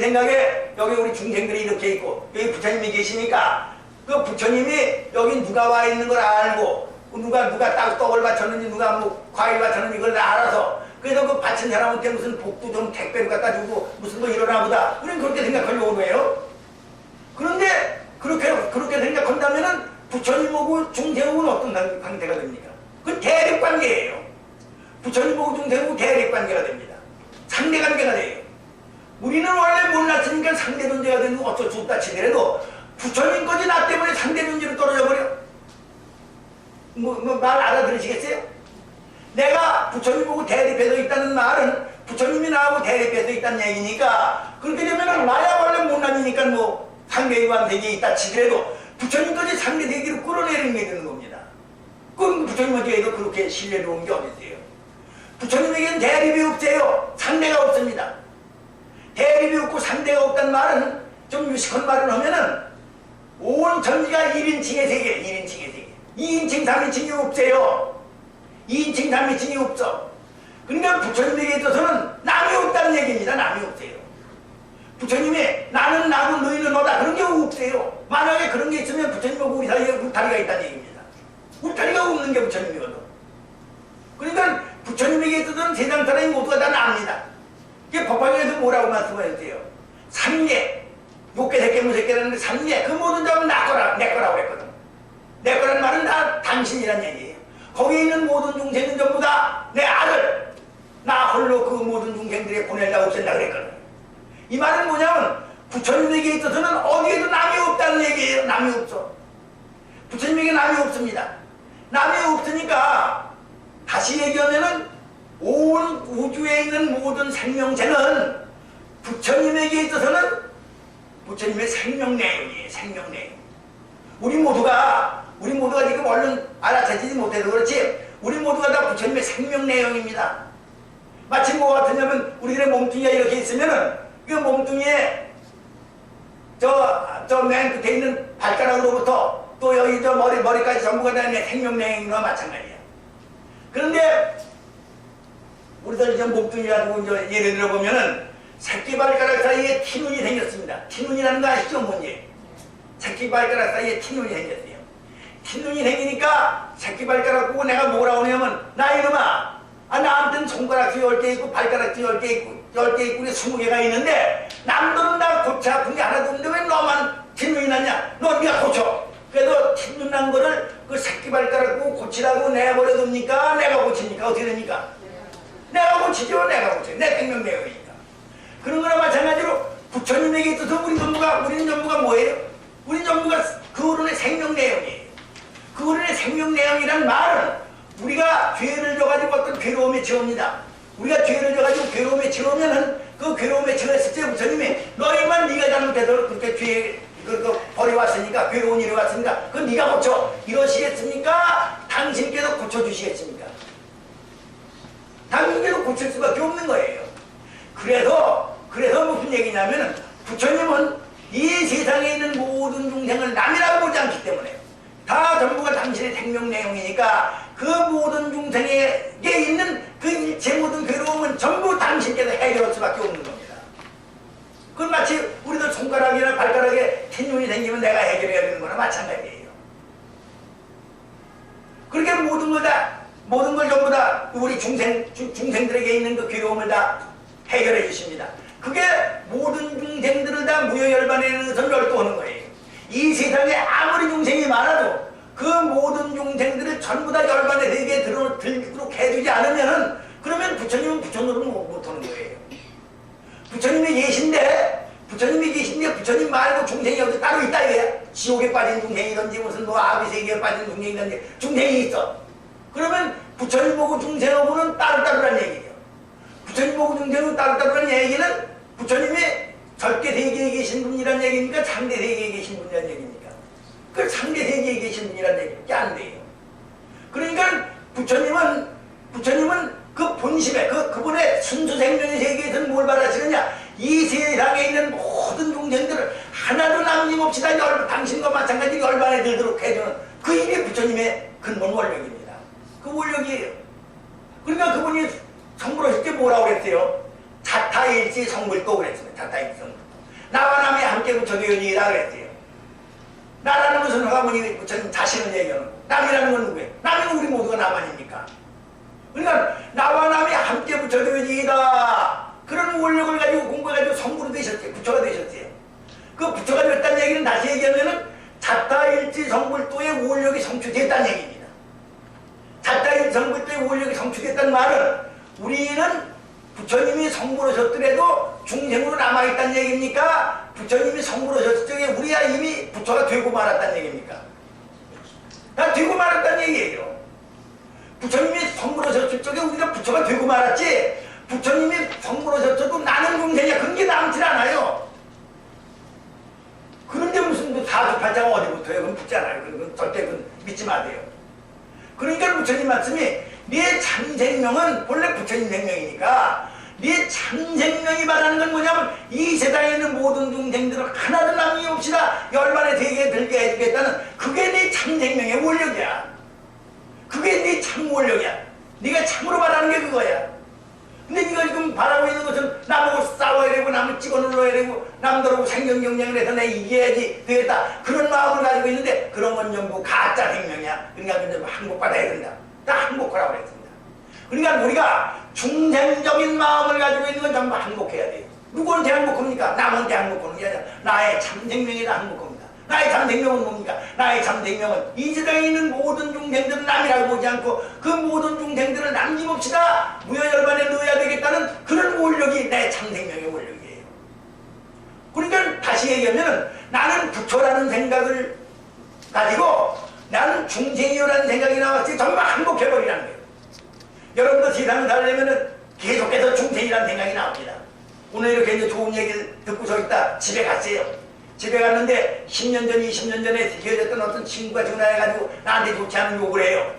생각에 여기 우리 중생들이 이렇게 있고 여기 부처님이 계시니까 그 부처님이 여기 누가 와 있는 걸 알고 누가 떡을 바쳤는지 누가 뭐 과일 바쳤는지 그걸 다 알아서 그래서 그 바친 사람한테 무슨 복도 좀 택배로 갖다 주고 무슨 거 이러나 보다. 우리는 그렇게 생각하려고 해요. 그런데 그렇게 생각한다면은 부처님하고 중생하고는 어떤 관계가 됩니까? 그건 대립관계예요. 부처님하고 중생하고 대립관계가 됩니다. 상대관계가 돼요. 우리는 원래 몰랐으니까 상대존재가 되는 거 어쩔 수 없다 치더라도 부처님까지 나 때문에 상대존재로 떨어져 버려. 말 알아들으시겠어요? 내가 부처님하고 대립해서 있다는 말은 부처님이 나하고 대립해서 있다는 얘기니까 그렇게 되면 나야 원래 못난이니까 뭐 상대관 세계에 있다 치더라도 부처님까지 상대 세계로 끌어내리는 게 되는 겁니다. 그럼 부처님한테도 그렇게 신뢰로운 게 어딨어요? 부처님에게는 대립이 없어요. 상대가 없습니다. 대립이 없고 상대가 없다는 말은 좀 유식한 말을 하면은 온 전지가 1인칭의 세계, 1인칭의 세계. 2인칭 3인칭이 없어요. 2인칭 3인칭이 없어. 그러니까 부처님에게 있어서는 남이 없다는 얘기입니다. 남이 없어요. 부처님이 나는 나고 너희는 너다 그런 게 없어요. 만약에 그런 게 있으면 부처님하고 우리 사이에 울타리가 있다는 얘기입니다. 울타리가 없는 게 부처님이거든. 그러니까 부처님에게 있어서는 세상 사람이 모두가 다 납니다. 이게 법화경에서 뭐라고 말씀하셨어요? 삼계, 욕계, 새계, 무새계라는 게 삼계, 그 모든 점은 내 거라고 그랬거든. 내 거라는 말은 다 당신이란 얘기예요. 거기에 있는 모든 중생은 전부 다 내 아들, 나 홀로 그 모든 중생들의 고뇌를 다 없앤다 그랬거든. 이 말은 뭐냐면 부처님에게 있어서는 어디에도 남이 없다는 얘기예요. 남이 없어. 부처님에게 남이 없습니다. 남이 없으니까 다시 얘기하면은 온 우주에 있는 모든 생명체는 부처님에게 있어서는 부처님의 생명 내용이에요. 생명 내용. 우리 모두가 지금 얼른 알아채지 못해서 그렇지 우리 모두가 다 부처님의 생명 내용입니다. 마치 뭐 같으냐면 우리들의 몸뚱이가 이렇게 있으면은 그 몸뚱이에 저 맨 끝에 있는 발가락으로부터 또 여기 저 머리까지 전부가 다 생명 내용과 마찬가지야. 그런데 우리들 이제 몸뚱이 가지고 이제 예를 들어 보면은 새끼발가락 사이에 티눈이 생겼습니다. 티눈이라는 거 아시죠? 뭔지? 새끼발가락 사이에 티눈이 생겼어요. 티눈이 생기니까 새끼발가락 보고 내가 뭐라고 하냐면 나 이놈아 나한테는 손가락도 10개 있고 발가락도 10개 있고 10개 있고 20개가 있는데 남들은 다 골치 아픈 게 하나도 없는데 왜 너만 티눈이 났냐? 너 네가 고쳐. 그래도 티눈 난 거를 그 새끼발가락 보고 고치라고 내버려둡니까? 내가 고치니까 어떻게 됩니까? 내가 고치죠. 내가 고쳐요. 내 생명 내용이니까. 그런 거나 마찬가지로 부처님에게 있어서 우리는 전부가 뭐예요? 우리는 전부가 그 어른의 생명 내용이에요. 그 어른의 생명 내용이란 말은 우리가 죄를 져가지고 어떤 괴로움에 처합니다. 우리가 죄를 져가지고 괴로움에 처하면은 그 괴로움에 처했을 때 부처님이 너희만 네가 잘못해서 그렇게 죄 버려왔으니까 괴로운 일이 왔으니까 그건 네가 고쳐 이러시겠습니까? 당신께서 고쳐주시겠습니까? 당신께서 고칠 수밖에 없는 거예요. 그래서 무슨 얘기냐면 부처님은 이 세상에 있는 모든 중생을 남이라고 보지 않기 때문에 다 전부가 당신의 생명 내용이니까 그 모든 중생에게 있는 그 일체 모든 괴로움은 전부 당신께서 해결할 수밖에 없는 겁니다. 그건 마치 우리도 손가락이나 발가락에 흰눈이 생기면 내가 해결해야 되는 거나 마찬가지예요. 그렇게 모든 걸 전부 다 우리 중생들에게 있는 그 괴로움을 다 해결해 주십니다. 그게 모든 중생들을 다 무효열반에 의해서 열도하는 거예요. 이 세상에 아무리 중생이 많아도 그 모든 중생들을 전부 다 열반의 세계에 들도록 해주지 않으면은 그러면 부처님은 부처노릇 못하는 거예요. 부처님이 계신데 부처님 말고 중생이 어디 따로 있다 이거야. 지옥에 빠진 중생이든지 무슨 뭐 아비세계에 빠진 중생이든지 중생이 있어. 그러면 부처님 보고 중생하고는 따로따로란 얘기예요. 부처님 보고 중생하고 따로따로란 얘기는 부처님이 절대세계에 계신 분이란 얘기입니까? 상대세계에 계신 분이란 얘기입니까? 그 상대세계에 계신 분이란 얘기밖에 안 돼요. 그러니까 부처님은 그 본심에 그분의 순수생명의 세계에서는 뭘 바라시느냐? 이 세상에 있는 모든 중생들을 하나도 남김없이 다 당신과 마찬가지로 열반에 들도록 해주는 그 힘이 부처님의 근본 원력입니다. 그 원력이에요. 그러니까 그분이 성불하실 때 뭐라고 그랬어요? 자타일지 성불도 그랬습니다. 자타일지 성불도. 나와 남이 함께 붙여되어지이다 그랬어요. 나라는 것은 화가모니 부처님 자신을 얘기하는 거고 남이라는 건 누구예요? 남은 우리 모두가 남 아닙니까? 그러니까 나와 남이 함께 붙여되어지이다. 그런 원력을 가지고 공부해가지고 성불이 되셨어요. 부처가 되셨어요. 그 부처가 됐다는 얘기는 다시 얘기하면은 자타일지 성불도의 원력이 성취됐다는 얘기입니다. 자타일지 성불도의 원력이 성취됐다는 말은 우리는 부처님이 성불하셨더라도 중생으로 남아있다는 얘기입니까? 부처님이 성불하셨을 적에 우리야 이미 부처가 되고 말았다는 얘기입니까? 다 되고 말았다는 얘기예요. 부처님이 성불하셨을 적에 우리가 부처가 되고 말았지 부처님이 성불하셨어도 나는 중생이야 그런 게 남질 않아요. 그런데 무슨 사주팔자가 어디부터요? 그건 붙잖아요. 그건 절대 믿지 마세요. 그러니까 부처님 말씀이 네 참생명은 본래 부처님 생명이니까 네 참생명이 말하는 건 뭐냐면 이 세상에 있는 모든 중생들을 하나도 남김없이다 열반에 되게 들게 해주겠다는 그게 네 참생명의 원력이야. 그게 네 참 원력이야. 네가 참으로 말하는 게 그거야. 근데 네가 지금 바라고 있는 것은 나보고 싸워야 되고 남을 찍어 눌러야 되고 남들하고 생존경쟁을 해서 내가 이겨야지 되겠다 그런 마음을 가지고 있는데 그런 건 전부 가짜 생명이야. 그러니까 그건 전부 항복받아야 된다. 다 항복하라고 그랬습니다. 그러니까 우리가 중생적인 마음을 가지고 있는 건 전부 항복해야 돼요. 누구한테 항복합니까? 남한테 항복하는 게 아니라 나의 참생명에다 항복합니다. 나의 참생명은 뭡니까? 나의 참생명은 이 세상에 있는 모든 중생들은 남이라고 보지 않고 그 모든 중생들을 남김없이 다 무여열반에 넣어야 되겠다는 그런 원력이 내 참생명의 원력이에요. 그러니까 다시 얘기하면 나는 부처라는 생각을 가지고 나는 중생이라는 생각이 나왔을 때 전부 항복해버리라는 거예요. 여러분도 세상을 살려면 계속해서 중생이라는 생각이 나옵니다. 오늘 이렇게 이제 좋은 얘기를 듣고서 있다 집에 갔어요. 집에 갔는데 10년 전, 20년 전에 헤어졌던 어떤 친구가 전화해가지고 나한테 좋지 않은 욕을 해요.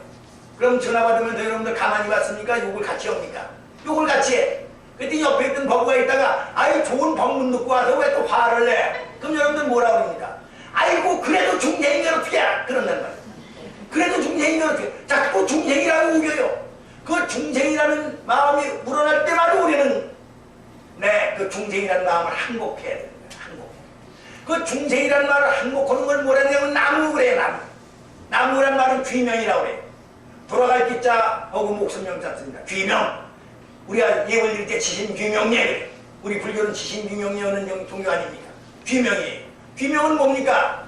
그럼 전화 받으면서 여러분들 가만히 봤습니까? 욕을 같이 합니까? 욕을 같이 해. 그때 옆에 있던 버부가 있다가 아이 좋은 법문 듣고 와서 왜 또 화를 내? 그럼 여러분들 뭐라 그럽니까? 아이고 그래도 중생이면 어떻게 해? 그런단 말이에요. 그래도 중생이면 어떻게 해? 자꾸 중생이라고 우겨요. 그 중생이라는 마음이 우러날 때마다 우리는 그 중생이라는 마음을 항복해야 됩니다. 항복. 그 중생이라는 말을 항복하는 걸 뭐라냐면 나무 그래요. 나무. 나무란 말은 귀명이라고 그래요. 돌아갈 기자하고 목숨 명자 씁니다. 귀명. 우리가 예물 드릴 때 지신귀명예 그래. 우리 불교는 지신귀명예하는 종교 아닙니까? 귀명이에요. 귀명은 뭡니까?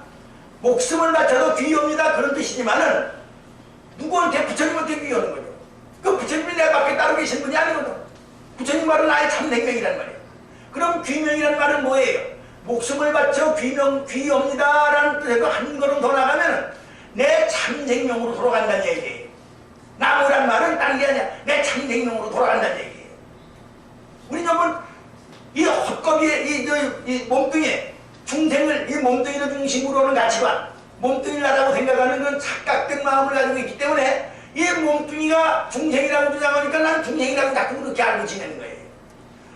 목숨을 바쳐도 귀합니다. 그런 뜻이지만은 누구한테 부처님한테 귀하는 거죠. 그 부처님이 내 밖에 따로 계신 분이 아니거든. 부처님 말은 나의 참생명이란 말이에요. 그럼 귀명이란 말은 뭐예요? 목숨을 바쳐 귀합니다 라는 뜻에서 한 걸음 더 나가면 내 참생명으로 돌아간다는 얘기예요. 나무란 말은 다른 게 아니라 내 참생명으로 돌아간다는 얘기예요. 우리 전부 이 헛거비에 이 몸뚱이에 중생을 이 몸뚱이를 중심으로 하는 가치관 몸뚱이를 나라고 생각하는 그런 착각된 마음을 가지고 있기 때문에 이 몸뚱이가 중생이라고 주장하니까 난 중생이라고 자꾸 그렇게 알고 지내는 거예요.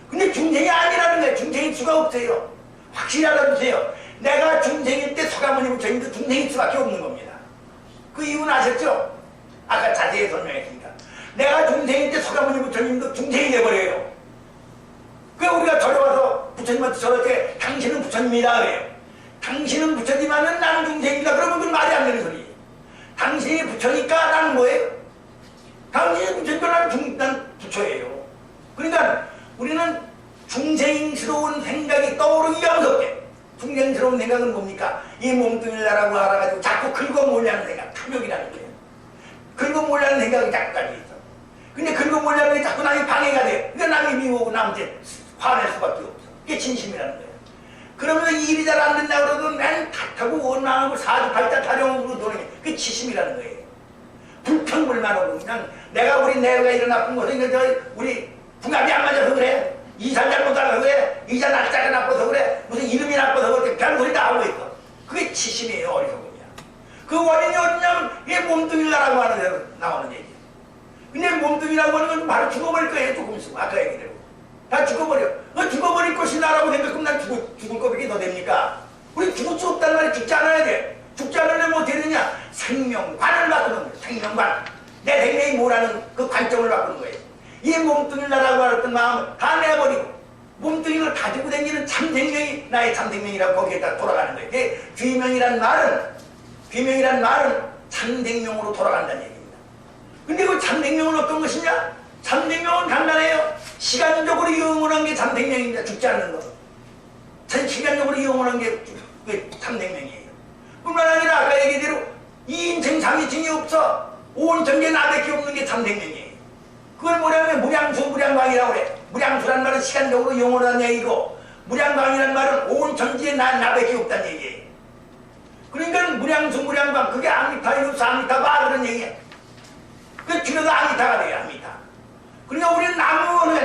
근데 중생이 아니라는 거예요. 중생일 수가 없어요. 확실히 알아두세요. 내가 중생일 때 서가모니 부처님도 중생일 수밖에 없는 겁니다. 그 이유는 아셨죠? 아까 자세히 설명했으니까. 내가 중생일 때 서가모니 부처님도 중생이 돼버려요. 그래 우리가 절에 와서 부처님한테 저렇게 당신은 부처님이다 그래요. 당신은 부처지만은 나는 중생이다. 그러면 그건 말이 안 되는 소리예요. 당신이 부처니까 나는 뭐예요? 당신이 부처니까 난 부처예요. 그러니까 우리는 중생스러운 생각이 떠오르기가 무섭게. 중생스러운 생각은 뭡니까? 이 몸뚱이를 나라고 알아가지고 자꾸 긁어모으려는 생각, 탐욕이라는 거예요. 긁어모으려는 생각이 자꾸 가지고 있어. 근데 긁어모으려는 게 자꾸 남이 방해가 돼. 그러니까 남이 미워하고 남한테 화낼 수밖에 없어. 그게 진심이라는 거예요. 그러면서 일이 잘 안 된다고 그러도 난 탓하고 원망하고 사주팔자 타령으로 도는 게 그게 치심이라는 거예요. 불평불만하고 그냥 내가 우리 내가 이런 나쁜 것은 우리 궁합이 안 맞아서 그래. 이사 잘못하서 그래. 이자 날짜가 나빠서 그래. 무슨 이름이 나빠서 그렇게 별소리 다 하고 있어. 그게 치심이에요. 어리석음이야. 그 원인이 어디냐면 이게 몸뚱이라고 하는 데로 나오는 얘기야. 근데 몸뚱이라고 하는 건 바로 죽어버릴 거예요. 조금 있으면. 아까 얘기대로. 다 죽어버려. 죽어버릴 것이다라고 생각하면 난 죽을 거밖에 더 됩니까? 우리 죽을 수 없다는 말이 죽지 않아야 돼. 죽지 않으려면 뭐 어떻게 되냐? 생명관을 바꾸는 거예요. 생명관. 내 생명이 뭐라는 그 관점을 바꾸는 거예요. 이 몸뚱이라고 하던 마음을 다 내버리고 몸뚱이를 가지고 다니는 참생명이 나의 참생명이라고 거기에다 돌아가는 거예요. 귀명이란 말은 참생명으로 돌아간다는 얘기입니다. 근데 그 참생명은 어떤 것이냐? 참생명은 간단해요. 시간적으로 영원한 게 참생명입니다. 죽지 않는 거. 시간적으로 영원한 게 참생명이에요. 뿐만 아니라 아까 얘기대로 2인칭 3인칭이 없어. 5인칭 나밖에 없는 게 참생명이에요. 그걸 뭐냐면 무량수 무량광이라고 그래. 무량수란 말은 시간적으로 영원한 얘기고 무량광이란 말은 온 전지에 나밖에 없다는 얘기예요. 그러니까 무량수 무량광 그게 아미타 이루스 아미타바 그런 얘기야. 그 줄여서 아미타가 돼요. 아미타. 그러니까 우리는 나무는 왜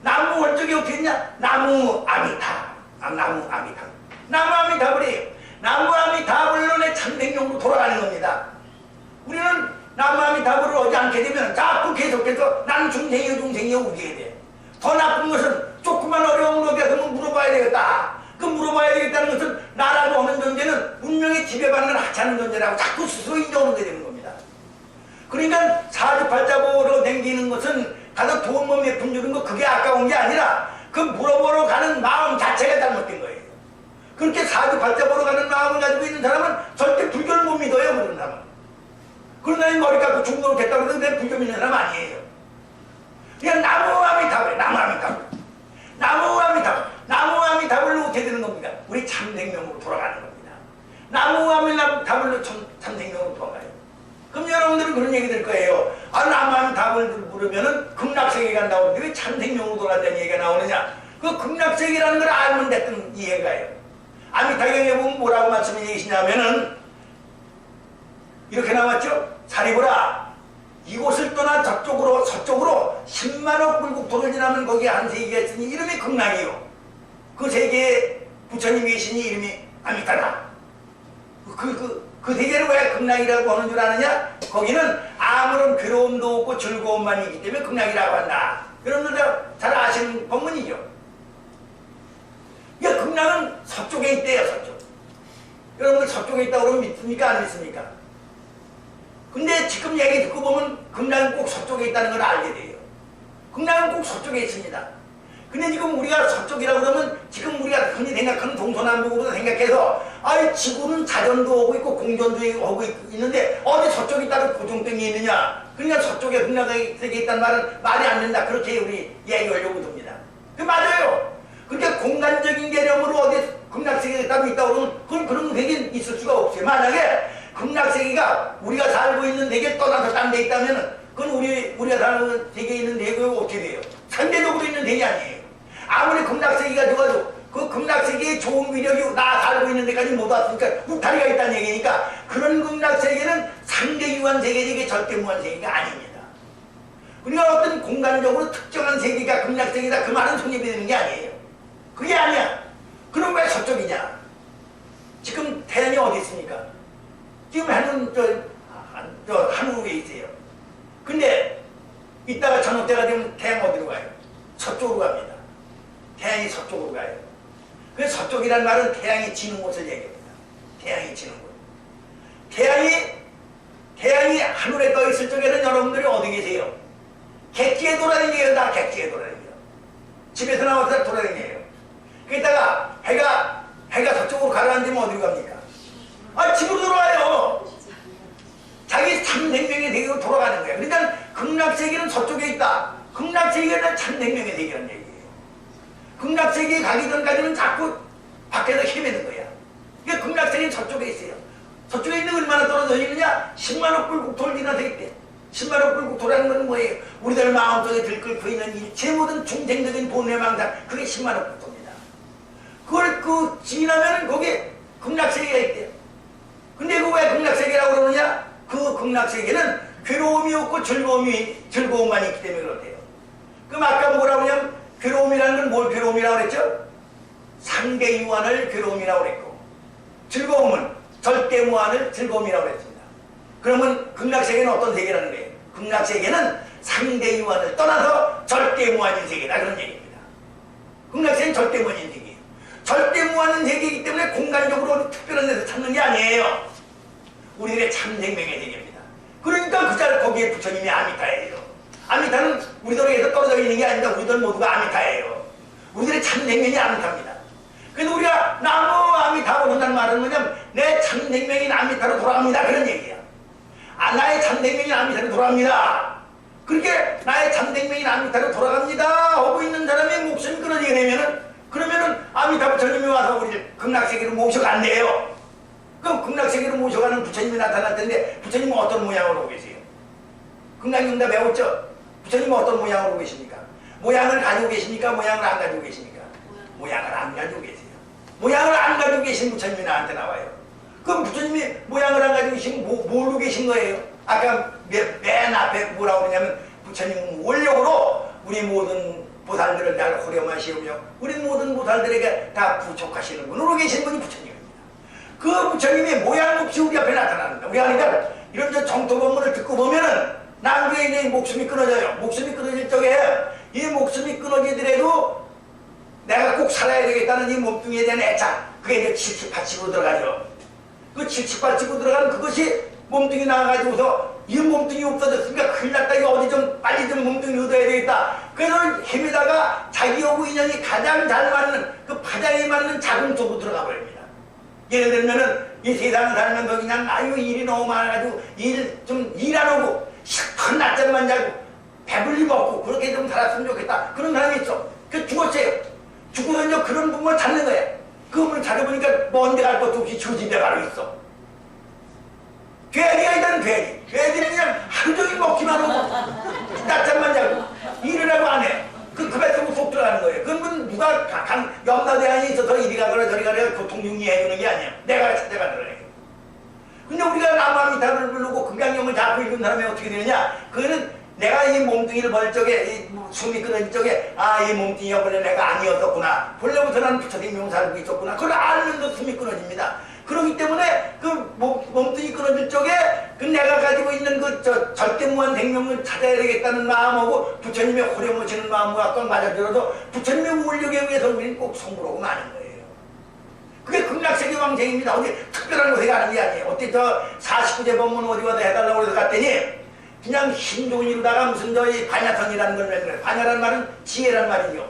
나무 월적이 어떻게 있냐? 나무 아미타. 나무 아미타. 나무 아미타불이에요. 나무 아미타불로 내 참생명으로 돌아가는 겁니다. 우리는 나무 아미타불을 오지 않게 되면 자꾸 계속해서 난 중생이요 우기게 돼. 더 나쁜 것은 조그만 어려운 것에 그러면 물어봐야 되겠다. 그 물어봐야 되겠다는 것은 나라고 하는 존재는 운명에 지배받는 하찮은 존재라고 자꾸 스스로 인정하게 되는 겁니다. 그러니까 사주팔자보러 댕기는 것은 가서 돈 뭐 몇 푼 주는 거 그게 아까운 게 아니라 그 물어보러 가는 마음 자체가 잘못된 거예요. 그렇게 사주팔자보러 가는 마음을 가지고 있는 사람은 절대 불교를 못 믿어요. 그런 사람은. 그런 사람이 머리 깎고 중도로 됐다고 해서 내가 불교 믿는 사람 아니에요. 그냥 나무아미타불, 나무아미타불, 나무아미타불, 나무아미타불로 어떻게 되는 겁니까? 우리 참생명으로 돌아가는 겁니다. 나무아미타불로 참생명으로 돌아가요. 그럼 여러분들은 그런 얘기 들 거예요. 아, 나무아미타불 물으면은 극락세계 간다고 하는데 왜 참생명으로 돌아간다는 얘기가 나오느냐? 그 극락세계라는 걸 알면 됐던 이해가요. 아미타경에 보면 뭐라고 말씀해 계시냐면은 이렇게 나왔죠? 사리보라. 이곳을 떠나 저쪽으로 서쪽으로 10만억 불국토를 지나면 거기에 한 세계가 있으니 이름이 극락이요. 그 세계에 부처님이 계시니 이름이 아미타다. 그 세계를 왜 극락이라고 하는 줄 아느냐? 거기는 아무런 괴로움도 없고 즐거움만 있기 때문에 극락이라고 한다. 여러분들 잘 아시는 법문이죠. 그러니까 극락은 서쪽에 있대요. 서쪽. 여러분들 서쪽에 있다고 그러면 믿습니까? 안 믿습니까? 근데 지금 얘기 듣고 보면 극락은 꼭 서쪽에 있다는 걸 알게 돼요. 극락은 꼭 서쪽에 있습니다. 근데 지금 우리가 서쪽이라고 그러면 지금 우리가 흔히 생각하는 동서남북으로 생각해서 아이 지구는 자전도 하고 있고 공전도 하고 있는데 어디 서쪽에 있다고 고정병이 있느냐. 그러니까 서쪽에 극락세계에 있다는 말은 말이 안 된다. 그렇게 우리 얘기하려고 듭니다. 그 맞아요. 그러니까 공간적인 개념으로 어디 극락세계에 있다고 그러면 그건 그런 세계는 있을 수가 없어요. 만약에 극락세계가 우리가 살고 있는 세계에 떠나서 딴 데 있다면 그건 우리가 사는 세계에 있는 세계가 어떻게 돼요? 상대적으로 있는 세계 아니에요. 아무리 극락세계가 좋아도 그 극락세계의 좋은 위력이 나 살고 있는 데까지 못 왔으니까 울타리가 있다는 얘기니까 그런 극락세계는 상대유한 세계적인 절대무한 세계가 아닙니다. 우리가 어떤 공간적으로 특정한 세계가 극락세계다 그 말은 성립이 되는 게 아니에요. 그게 아니야. 그럼 왜 서쪽이냐? 지금 태양이 어디 있습니까? 지금 하늘 위에 있어요. 근데 이따가 저녁 때가 되면 태양 어디로 가요? 서쪽으로 갑니다. 태양이 서쪽으로 가요. 그래서 서쪽이란 말은 태양이 지는 곳을 얘기합니다. 태양이 지는 곳. 태양이 하늘에 떠 있을 적에는 여러분들이 어디 계세요? 객지에 돌아다니게요. 다 객지에 돌아다니게요. 집에서 나와서 돌아다니게요. 그러다가 해가 서쪽으로 가라앉으면 어디로 갑니까? 아, 집으로 돌아와요. 자기 참생명의 세계로 돌아가는 거예요. 그러니까 극락세계는 서쪽에 있다. 극락세계는 참생명의 세계라는 얘기예요. 극락세계에 가기 전까지는 자꾸 밖에서 헤매는 거야. 그러니까 극락세계는 서쪽에 있어요. 서쪽에 있는 얼마나 떨어져 있느냐? 10만억 불국토를 지나서 있대. 10만억 불국토라는 건 뭐예요? 우리들 마음속에 들끓고 있는 일체 모든 중생적인 본래망상, 그게 10만억 불국토입니다. 그걸 지나면 거기에 극락세계가 있대요. 근데 그 왜 극락세계라고 그러느냐? 그 극락세계는 괴로움이 없고 즐거움만 있기 때문에 그렇대요. 그럼 아까 뭐라고 하냐면 괴로움이라는 건 뭘 괴로움이라고 그랬죠? 상대유한을 괴로움이라고 그랬고 즐거움은 절대무한을 즐거움이라고 그랬습니다. 그러면 극락세계는 어떤 세계라는 거예요? 극락세계는 상대유한을 떠나서 절대무한인 세계다 그런 얘기입니다. 극락세계는 절대무한인 세계예요. 절대무한인 세계이기 때문에 공간적으로 특별한 데서 찾는 게 아니에요. 우리들의 참생명의 세계입니다. 그러니까 거기에 부처님이 아미타예요. 아미타는 우리들에게서 떨어져 있는 게 아니다. 우리들 모두가 아미타예요. 우리들의 참생명이 아미타입니다. 그래서 우리가 나무 아미타로 한다는 말은 뭐냐면 내 참생명인 아미타로 돌아갑니다. 그런 얘기야. 아, 나의 참생명인 아미타로 돌아갑니다. 그렇게 나의 참생명인 아미타로 돌아갑니다 하고 있는 사람의 목숨이 끊어지게 되면은 그러면은 아미타 부처님이 와서 우리를 극락세계로 모셔간대요. 그럼 극락세계로 모셔가는 부처님이 나타날 텐데 부처님은 어떤 모양으로 오고 계세요? 극락경다 배웠죠? 부처님은 어떤 모양으로 오고 계십니까? 모양을 가지고 계십니까? 모양을 안 가지고 계십니까? 모양을 안 가지고 계세요. 모양을 안 가지고 계신 부처님이 나한테 나와요. 그럼 부처님이 모양을 안 가지고 계신 뭘로 계신 거예요? 아까 맨 앞에 뭐라고 그러냐면 부처님은 원력으로 우리 모든 보살들을 다 호렴하시오며 우리 모든 보살들에게 다 부족하시는 분으로 계신 분이 부처님입니다. 그 부처님이 모양 없이 우리 앞에 나타납니다. 우리가 그러니까 이런 정토법문을 듣고 보면은 나중에 이제 목숨이 끊어져요. 목숨이 끊어질 적에 이 목숨이 끊어지더라도 내가 꼭 살아야 되겠다는 이 몸뚱이에 대한 애착, 그게 이제 칠칠팔칠로 들어가죠. 그 칠칠팔칠로 들어가는 그것이 몸뚱이 나와가지고서 이 몸뚱이 없어졌으니까 큰일 났다. 이거 어디 좀 빨리 좀 몸뚱이 얻어야 되겠다. 그래서 힘에다가 자기하고 인연이 가장 잘 맞는 그 파장에 맞는 자궁 속으로 들어가 버립니다. 예를 들면은 이 세상을 살면서 그냥 아유 일이 너무 많아가지고 일 좀 일 안 하고 실컷 낮잠만 자고 배불리 먹고 그렇게 좀 살았으면 좋겠다. 그런 사람이 있어. 그 죽었어요. 죽고서 이제 그런 부분을 찾는 거야. 그 부분을 찾아보니까 먼 데 갈 것도 없이 저 집에 바로 있어. 돼지가 있다는 돼지. 돼지는 그냥 하루 종일 먹기만 하고 낮잠만 자고 일을 하고 안 해. 그 뱃속으로 쏙 들어가는 거예요. 그건 누가 염라대안이 있어서 이리 가거나 저리 가거나 교통정리해주는 게 아니야. 내가 찾아가 들어가요. 근데 우리가 나무아미타불을 부르고 금강경을 잡고 읽은 사람이 어떻게 되느냐? 그거는 내가 이 몸뚱이를 벌 적에, 숨이 끊어질 적에, 아, 이 몸뚱이가 원래 내가 아니었었구나. 본래부터 나는 부처님 살고 있었구나. 그걸 알면서 숨이 끊어집니다. 그렇기 때문에 그 몸뚱이 끊어질 적에 그 내가 가지고 있는 그 절대무한 생명을 찾아야 되겠다는 마음하고 부처님의 호려모시는 마음과 꼭 맞아들어도 부처님의 원력에 의해서 우리는 꼭 성불하고 마는 거예요. 그게 극락세계 왕생입니다. 어디 특별한 곳에 가는 게 아니에요. 어디 저 49제 법문 어디 와서 해달라고 해서 갔더니 그냥 힘 좋은 이루다가 무슨 저희 반야선이라는 걸 만들어요. 반야라는 말은 지혜란 말이죠.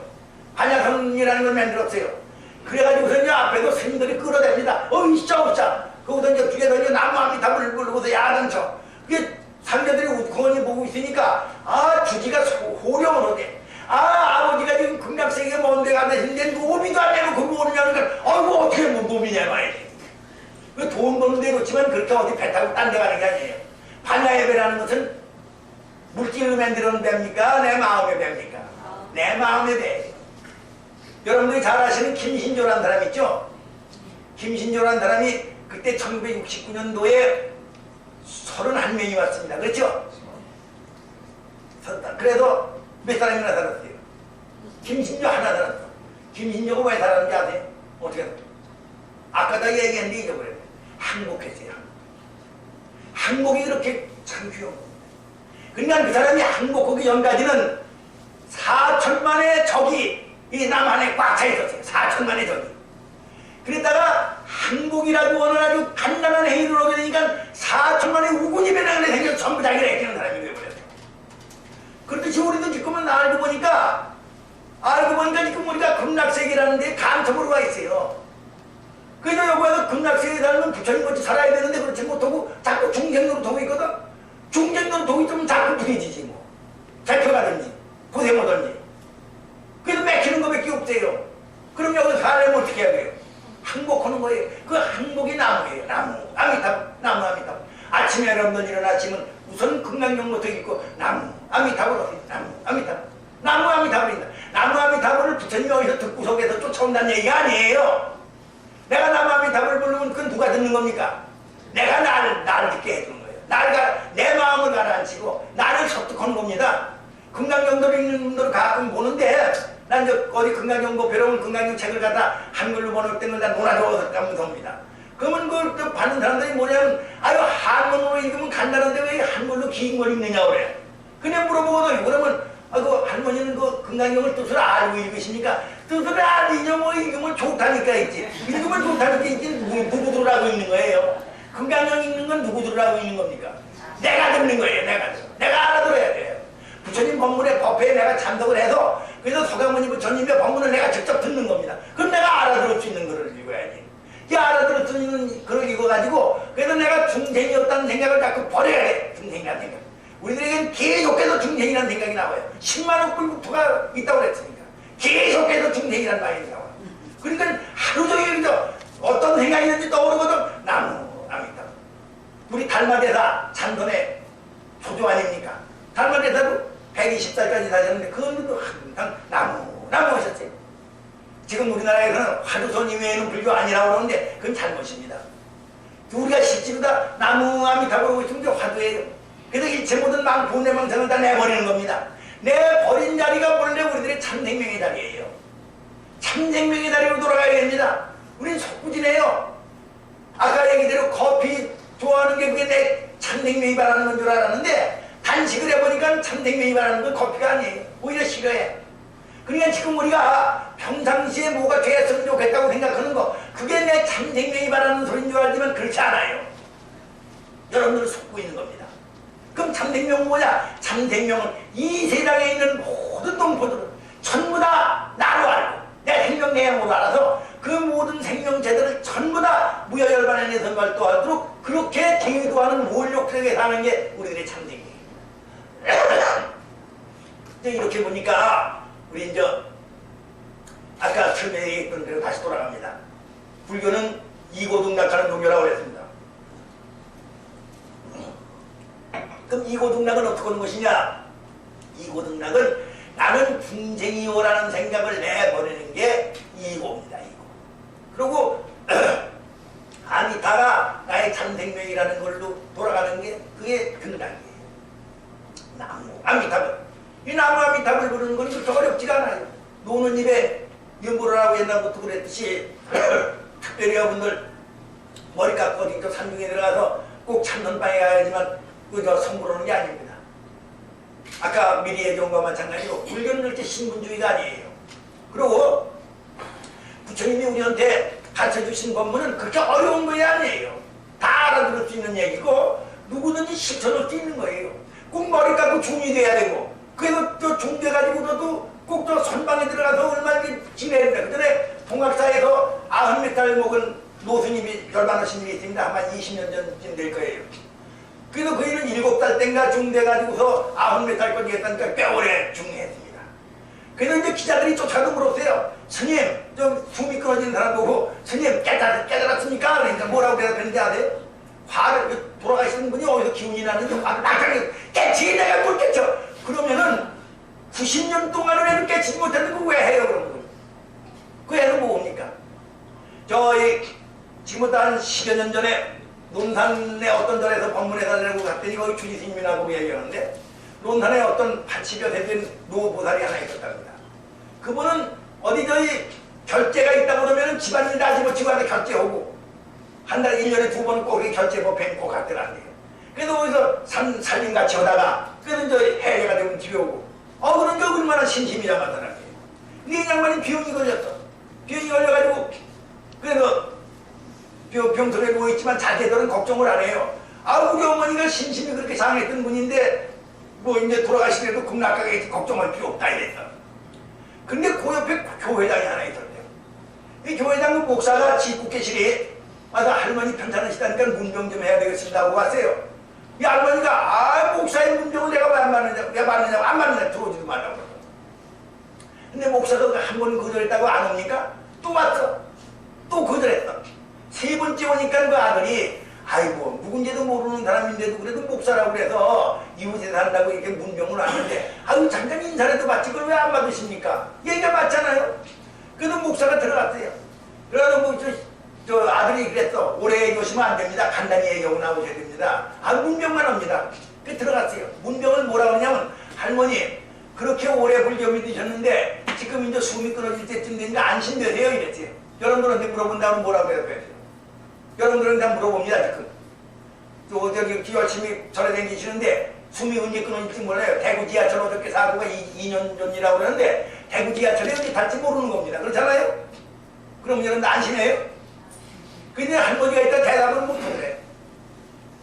반야선이라는 걸 만들었어요. 그래가지고서 이제 앞에도 스님들이 끌어댑니다. 으쌰으쌰. 거기서 이제 뒤에서 이제 나무아미타불을 부르고서 야단쳐. 그게 상대들이 우두커니 보고 있으니까 아 주지가 호령을 하대. 아 아버지가 지금 극락세계에 먼 데 가는데 노비도 안 내고 그거 오느냐는 걸 아이고 어떻게 뭐 노비냐 말이지. 그 돈 버는 데 놓지만 그렇게 어디 배 타고 딴 데 가는 게 아니에요. 반야예배라는 것은 물질로 만들어는 배입니까? 내 마음의 배입니까? 내 마음의 배. 여러분들이 잘 아시는 김신조라는 사람 있죠? 김신조라는 사람이 그때 1969년도에 31명이 왔습니다. 그렇죠? 그래서 몇 사람이나 살았어요? 김신조 하나 살았어. 김신조가 왜 살았는지 아세요? 어떻게 살았어요? 아까 다 얘기했는데 잊어버려요. 항복했어요. 항복이 그렇게 참 귀여운 겁니다. 그러니까 그 사람이 항복하기 전까지는 4천만의 적이 이 남한에 꽉 차 있었어요. 4천만의 적이. 그랬다가 항복이라고 하는 아주 간단한 행위를 하게 되니까 4천만의 우군이 배나게 생겨서 전부 자기를 애끼는 사람이 되어버렸어요. 그렇듯이 우리도 지금은 알고 보니까 지금 우리가 극락세계라는 데 감점으로 가 있어요. 그래서 여기에서 극락세계에 살면 부처님 같이 살아야 되는데 그렇지 못하고 자꾸 중생으로 하고 있거든. 중생으로 하고 있으면 자꾸 부딪히지 뭐. 잡혀가든지 고생하든지. 그래서 맥히는 거밖에 없어요. 그럼 여기서 살려면 어떻게 해야 돼요? 항복하는 거예요. 그 항복이 나무예요. 나무 아미타불. 아침에 여러분들 일어나시면 우선 극락경부터 있고 나무 아미타불. 나무 아미타불입니다. 나무 아미타불을 부처님이 어디서 듣고 속에서 쫓아온다는 얘기가 아니에요. 내가 나무 아미타불을 부르면 그건 누가 듣는 겁니까? 내가 나를 듣게 해주는 거예요. 내 마음을 가라앉히고 나를 설득하는 겁니다. 금강경도를 읽는 분들을 가끔 보는데 난 이제 어디 금강경도 배로운 금강경 책을 갖다 한글로 번역 때는 난 놀아줘서 감사합니다. 그러면 그걸 받는 사람들이 뭐냐면 아유 한문으로 읽으면 간단한데 왜 한글로 긴 걸 읽느냐 그래. 그냥 물어보거든. 그러면 그 할머니는 그 금강경을 뜻을 알고 읽으시니까 뜻을 알리냐 뭐 읽으면 좋다니까 있지. 읽으면 좋다니까 있지. 누구 들으라고 읽는 거예요. 금강경 읽는 건 누구 들으라고 읽는 겁니까? 내가 듣는 거예요. 내가 알아들어야 돼요. 부처님 법문의 법회에 내가 참석을 해서 그래서 서가모니 부처님의 법문을 내가 직접 듣는 겁니다. 그럼 내가 알아들을 수 있는 글을 읽어야지. 이 알아들을 수 있는 글을 읽어가지고 그래서 내가 중생이었다는 생각을 자꾸 버려야 돼. 중생이라는 생각. 우리들에겐 계속해서 중생이라는 생각이 나와요. 10만억 불국토가 있다고 그랬으니까 계속해서 중생이라는 말이 나와요. 그러니까 하루 종일 어떤 생각이 있는지 떠오르거든. 나무 아미타불. 우리 달마대사 찬선의 소조 아닙니까? 달마대사도 120살까지 사셨는데 그분도 항상 나무 하셨어요. 지금 우리나라에서는 화두선 이외에는 불교 아니라고 그러는데 그건 잘못입니다. 우리가 실제로 다 나무 아미타불 있으면 화두예요. 그래서 일체 모든 본래망상을 다 내버리는 겁니다. 내버린 자리가 원래 우리들의 참생명의 자리예요. 참생명의 자리로 돌아가야 됩니다. 우린 속구지네요. 아까 얘기대로 커피 좋아하는 게 그게 내 참생명이 바라는 건 줄 알았는데 단식을 해보니까 참생명이 말하는 건 커피가 아니에요. 오히려 싫어해. 그러니까 지금 우리가 평상시에 뭐가 됐으면 좋겠다고 생각하는 거, 그게 내 참생명이 말하는 소리인 줄 알지만 그렇지 않아요. 여러분들을 속고 있는 겁니다. 그럼 참생명은 뭐냐? 참생명은 이 세상에 있는 모든 동포들을 전부 다 나로 알고 내 생명 내용으로 알아서 그 모든 생명체들을 전부 다 무여열반에 내서 발도하도록 그렇게 계도하는 원력력에 사는 게 우리들의 참생명이에요. 이렇게 보니까 우리 이제 아까 처음에 얘기했던 대로 다시 돌아갑니다. 불교는 이고등락하는 종교라고 했습니다. 그럼 이고등락은 어떻게 하는 것이냐? 이고등락은 나는 중생이요라는 생각을 내버리는 게 이고입니다. 이고. 그리고 아미타가 나의 참생명이라는 걸로 돌아가는 게 그게 등락이에요. 나무 아미타불. 이 나무 아미타불 부르는 건 그렇게 어렵지가 않아요. 노는 입에 연보를 하고 옛날부터 그랬듯이 특별히 여러분들 머리 깎고 어디 산중에 들어가서 꼭 참는 방에 가야지만 그저 성불하는 게 아닙니다. 아까 미리 얘기한 것과 마찬가지로 불교는 그렇게 신분주의가 아니에요. 그리고 부처님이 우리한테 가르쳐주신 법문은 그렇게 어려운 것이 아니에요. 다 알아들을 수 있는 얘기고 누구든지 실천할 수 있는 거예요. 꼭 머리 깎고 중이 돼야 되고 그래서 저 중돼가지고도 꼭 저 선방에 들어가서 얼마나 지내야 된다. 그 전에 동학사에서 90몇 먹은 노스님이 결반하신 일이 있습니다. 아마 20년 전쯤 될 거예요. 그래서 그이는 7살 땐가 중돼가지고서 90몇 했다니까 꽤 오래 중해했습니다. 그래서 이제 기자들이 쫓아도 물었어요. 스님, 좀 숨이 끊어지는 사람 보고 스님 깨달았습니까? 그러니까 뭐라고 대답했는지 아세요? 화를 돌아가시는 분이 어디서 기운이 나는지 화를 나가게 깨치 내가 뭘 깨쳐. 그러면은 90년 동안은 왜 깨치지 못했는데 그거 왜 해요? 그런 거. 그 애는 뭡니까? 지금부터 한 10여 년 전에 논산의 어떤 절에서 법문회사를 내고 갔더니 거기 주지스님이라고 얘기하는데 논산에 어떤 80여 세 된 노보살이 하나 있었답니다. 그분은 어디 결제가 있다 그러면 집안일 다 집어치고 한테 결제하고 한 달에 1년에 2번 꼭 결제법에 꼭 갔더라고요. 그래서 거기서 살림같이 하다가 그래서 이제 해외가 되면 집에 오고 그런 게 얼마나 신심이라고 하더라고요. 근데 이 양반이 병이 걸렸어. 병이 걸려가지고 그래서 병틀에 누워있지만 자제들은 걱정을 안 해요. 우리 어머니가 신심이 그렇게 상했던 분인데 뭐 이제 돌아가시더라도 극락하게 걱정할 필요 없다 이랬어. 근데 그 옆에 교회장이 하나 있었대요. 이 교회장 그 목사가 집국계실에 와서 할머니 편찮으시다니까 문병 좀 해야 되겠습니다 하고 왔어요. 이 할머니가 목사의 문병을 내가 왜 안 맞느냐, 왜 맞느냐, 안 맞느냐 들어오지도 말라고. 근데 목사가 한 번 거절했다고 안 옵니까? 또 왔어. 또 거절했어. 세 번째 오니까 그 아들이 아이고 누군지도 모르는 사람인데도 그래도 목사라고 그래서 이웃에 산다고 이렇게 문병을 하는데 잠깐 인사라도 받지 그걸 왜 안 받으십니까? 얘기가 맞잖아요. 그래서 목사가 들어갔어요. 그래서 뭐 저 아들이 그랬어. 오래 얘기하시면 안 됩니다. 간단히 얘기하고 나오셔야 됩니다. 문병만 합니다. 그 들어갔어요. 문병을 뭐라 그러냐면 할머니 그렇게 오래 불교 믿으셨는데 지금 이제 숨이 끊어질 때쯤 되니까 안심되세요 이랬어요. 여러분들한테 물어본다면 뭐라고 대답해야 돼요? 여러분들한테 물어봅니다 지금. 저기 열심히 절에 다니시는데 숨이 언제 끊어질지 몰라요. 대구 지하철 어저께 사고가 2년 전이라고 그러는데 대구 지하철에 언제 탈지 모르는 겁니다. 그렇잖아요? 그럼 여러분들 안심해요? 근데 할머니가 있다 대답을 못하네.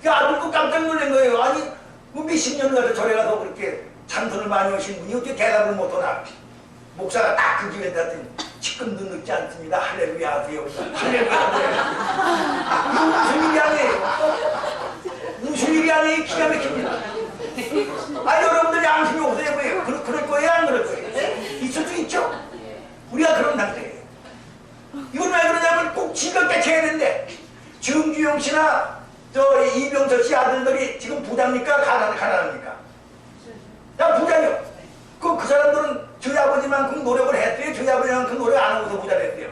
그 아들도 깜짝 놀란 거예요. 아니 뭐 몇십 년 가서 절에 가서 그렇게 참선을 많이 하신 분이 어떻게 대답을 못하나. 목사가 딱 그 기회에 닿더니 지금도 늦지 않습니다. 할렐루야 하세요. 할렐루야 하세요. 이거 무슨 일이 아니에요. 무슨 일이 아니에요. 기가 막힙니다. 여러분들이 양심이 오세요. 왜요? 그럴 거예요? 안 그럴 거예요? 있을 수 있죠? 우리가 그런 상태예요. 이건 왜 그러냐면 꼭 즐겁게 쳐야 되는데 정주영 씨나 이병철 씨 아들들이 지금 부자입니까? 가난합니까? 야 부자요. 그 사람들은 저희 아버지만큼 노력을 했대요. 저희 아버지만큼 노력 안 하고서 부자를 했대요.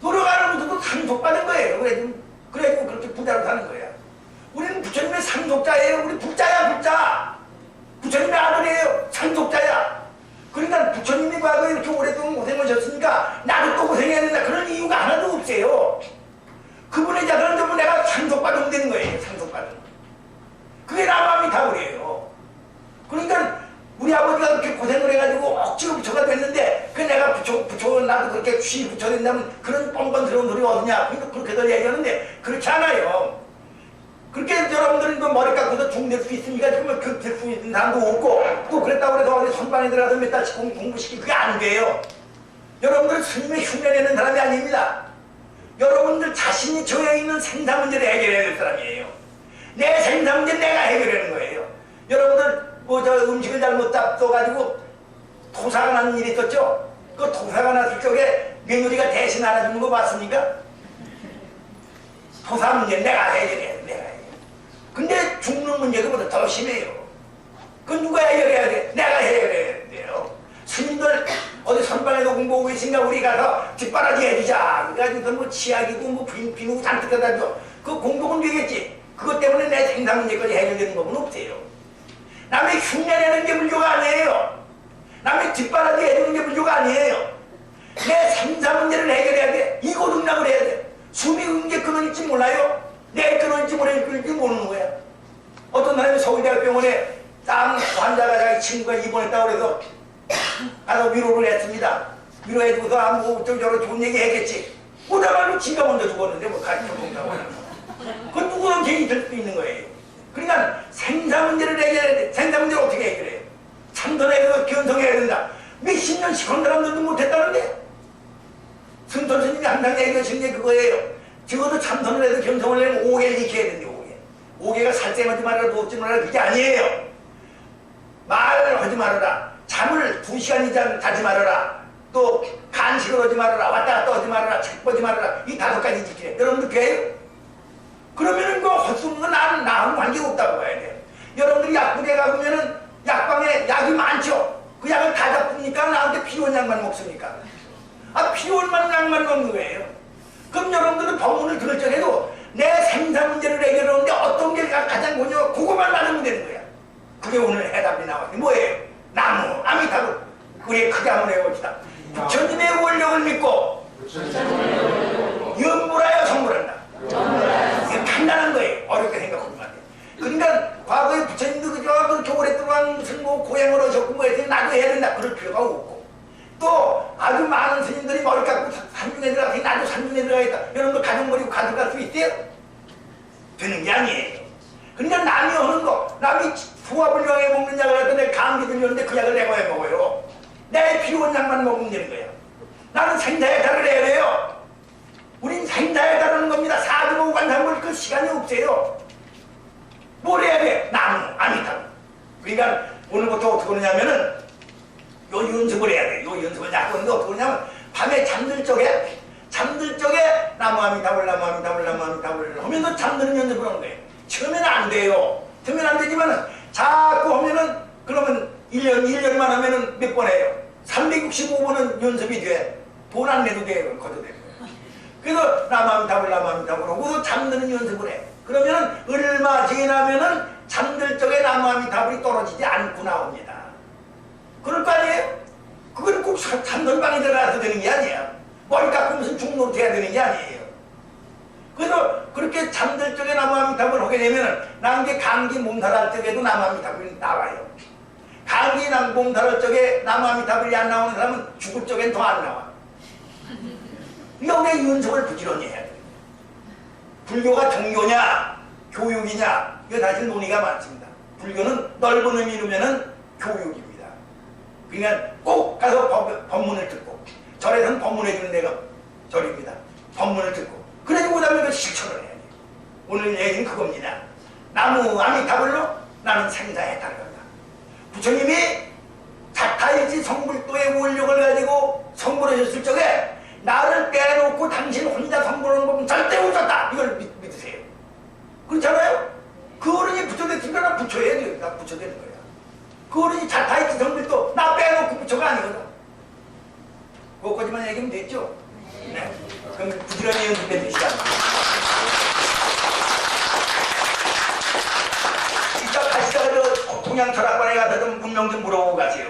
노력 안 하고서도 상속받은 거예요. 그래가지고 그렇게 부자로 사는 거야. 우리는 부처님의 상속자예요. 우리 부자야 부자. 부처님의 아들이에요. 상속자야. 그러니까 부처님이 과거에 이렇게 오랫동안 고생하셨으니까 나도 또 고생해야 된다. 그런 이유가 하나도 없어요. 그분의 자들은 전부 내가 상속받으면 되는 거예요. 상속받으면. 그게 나마미타불이에요. 나도 그렇게 쥐 붙여야 된다면 그런 뻔뻔스러운 소리 어디냐? 그렇게들 얘기하는데 그렇지 않아요. 그렇게 여러분들은 그 머리 깎고서 중될 수 있으니까 지금 그될 수 있는 사람도 없고 또 그랬다고 해서 어디 선반에 들어가서 몇 달씩 공부시키고 그게 안 돼요. 여러분들은 스님의 흉내내는 사람이 아닙니다. 여러분들 자신이 저에 있는 생사 문제를 해결해야 될 사람이에요. 내 생사 문제 내가 해결하는 거예요. 여러분들 뭐 저 음식을 잘못 잡숴가지고 토사가 나는 일이 있었죠? 그 토사가 났을 적에 며느리가 대신 알아주는 거 봤습니까? 토사 문제 내가 해결해야 돼. 내가 해결해. 근데 죽는 문제가 보다 더 심해요. 그건 누가 해결해야 돼? 내가 해결해야 돼요. 스님들 어디 선방에도 공부하고 계신가 우리 가서 뒷바라지 해주자. 그래가지고 뭐 치약이고 뭐 비누고 잔뜩 갖다 줘. 그 공부는 되겠지. 그것 때문에 내 생사 문제까지 해결되는 법은 없대요. 남의 흉내내는 게 불교가 아니에요. 남의 뒷바라지 해주는 게 불교가 아니에요. 내 생사 문제를 해결해야 돼. 이고등락을 해야 돼. 숨이 언제 끊어질지 몰라요. 내일 끊어질지 모레일 끊어질지 모르는 거야. 어떤 사람이 서울대학병원에 땀 환자가 자기 친구가 입원했다고 그래서 가서 위로를 했습니다. 위로해주고서 아무 저런 좋은 얘기 했겠지. 오다가도 지가 먼저 죽었는데 뭐 가르쳐 본다고 하는 거. 그건 누구나 괜히 될 수 있는 거예요. 그러니까 생사 문제를 해결해야 돼. 생사 문제를 어떻게 해결해요? 참선해서 견성해야 된다. 몇십 년씩 한 사람들도 못했다는데 승천 스님이 항상 얘기하시는 게 그거예요. 적어도 참선을 해서 견성을 하려면 5개를 지켜야 된대. 5개가 살생하지 말아라 누웠지 말아라 그게 아니에요. 말을 하지 말아라. 잠을 2시간 이상 자지 말아라. 또 간식을 하지 말아라. 왔다 갔다 하지 말아라. 책 보지 말아라. 이 5가지 지키래. 여러분들 그래요? 그러면은 그 헛수는 건 나하고 관계없다고 봐야 돼요. 여러분들이 약국에 가보면은 약방에 약이 많죠? 그 약을 다 잡습니까? 나한테 필요한 약만 먹습니까? 필요한 약만 먹는 거예요. 그럼 여러분들은 법문을 들을 적에도 내 생사 문제를 해결하는데 어떤 게 가장 고려 그거만 받으면 되는 거야. 그게 오늘 해답이 나왔는데 뭐예요? 나무, 아미타불. 우리 크게 한번 해봅시다. 부처님의 원력을 믿고 연물하여 성불한다. 이게 간단한 거예요. 어렵게 생각하면 안 돼. 그러니까 과거에 부처님도 그렇게 오랫동안 무슨 뭐 고행을 하셨고 뭐 해서 나도 해야 된다. 그럴 필요가 없고 또 아주 많은 스님들이 머리 깎고 산중에 들어가서 나도 산중에 들어가겠다. 여러분들 가족 버리고 가져갈 수 있대요? 되는 게 아니에요. 그러니까 남이 하는 거, 남이 소화불량에 먹는 약을 갖다 내 감기 들렸는데 그 약을 내가 왜 먹어요? 내 필요한 약만 먹으면 되는 거야. 나는 생사해탈을 해야 돼요. 우린 생사해탈하는 겁니다. 사주보고 관상볼 그 시간이 없어요. 뭘 해야 돼? 나무, 아미타불. 그러니까 오늘부터 어떻게 하느냐면은 요 연습을 해야 돼. 요 연습을 자꾸 하는데 어떻게 하냐면 밤에 잠들 적에 나무 아미타불 나무 아미타불 나무 아미타불 하면서 잠드는 연습을 하는 거예요. 처음에는 안 돼요. 처음에는 안 되지만은 자꾸 하면은 그러면 1년만 하면은 몇 번 해요? 365번은 연습이 돼. 돈 안 내도 돼. 거둬도 돼. 그래서 나무 아미타불 하고서 잠드는 연습을 해. 그러면은 얼마 지나면은 잠들 적에 나무 아미타불이 떨어지지 않고 나옵니다. 그럴 거 아니에요? 그건 꼭 잠든 방에 들어가서 되는 게 아니에요. 머리 깎고 무슨 중노릇 해야 되는 게 아니에요. 그래서 그렇게 잠들 적에 나무 아미타불 하게 되면은 남게 감기 몸살할 적에도 나무 아미타불이 나와요. 감기 몸살할 적에 나무 아미타불이 안 나오는 사람은 죽을 적엔 더 안 나와. 여기에 연습을 부지런히 해야 돼요. 불교가 종교냐 교육이냐 이거 사실 논의가 많습니다. 불교는 넓은 의미로면은 교육입니다. 그러니까 꼭 가서 법문을 듣고 절에서는 법문해주는 데가 절입니다. 법문을 듣고 그래도 그다음에 그 실천을 해야 돼요. 오늘 얘기는 그겁니다. 나무 아미타불로 나는 생사해탈을 한다. 부처님이 자타일지 성불도의 원력을 가지고 성불하셨을 적에 나를 빼놓고 당신 혼자 성불하는 법은 절대 없었다. 이걸 믿으세요. 그렇잖아요? 그 어른이 부처됐으니까 나 부처해야 돼요. 나 부처되는 거야. 그 어른이 자타일지 성불도 나 빼놓고 부처가 아니거든. 그것까지만 얘기하면 됐죠? 네. 그럼 부지런히 연습해 주시다. 이따 가시다가 동양 철학관에 가서 좀 문명 좀 물어보고 가세요.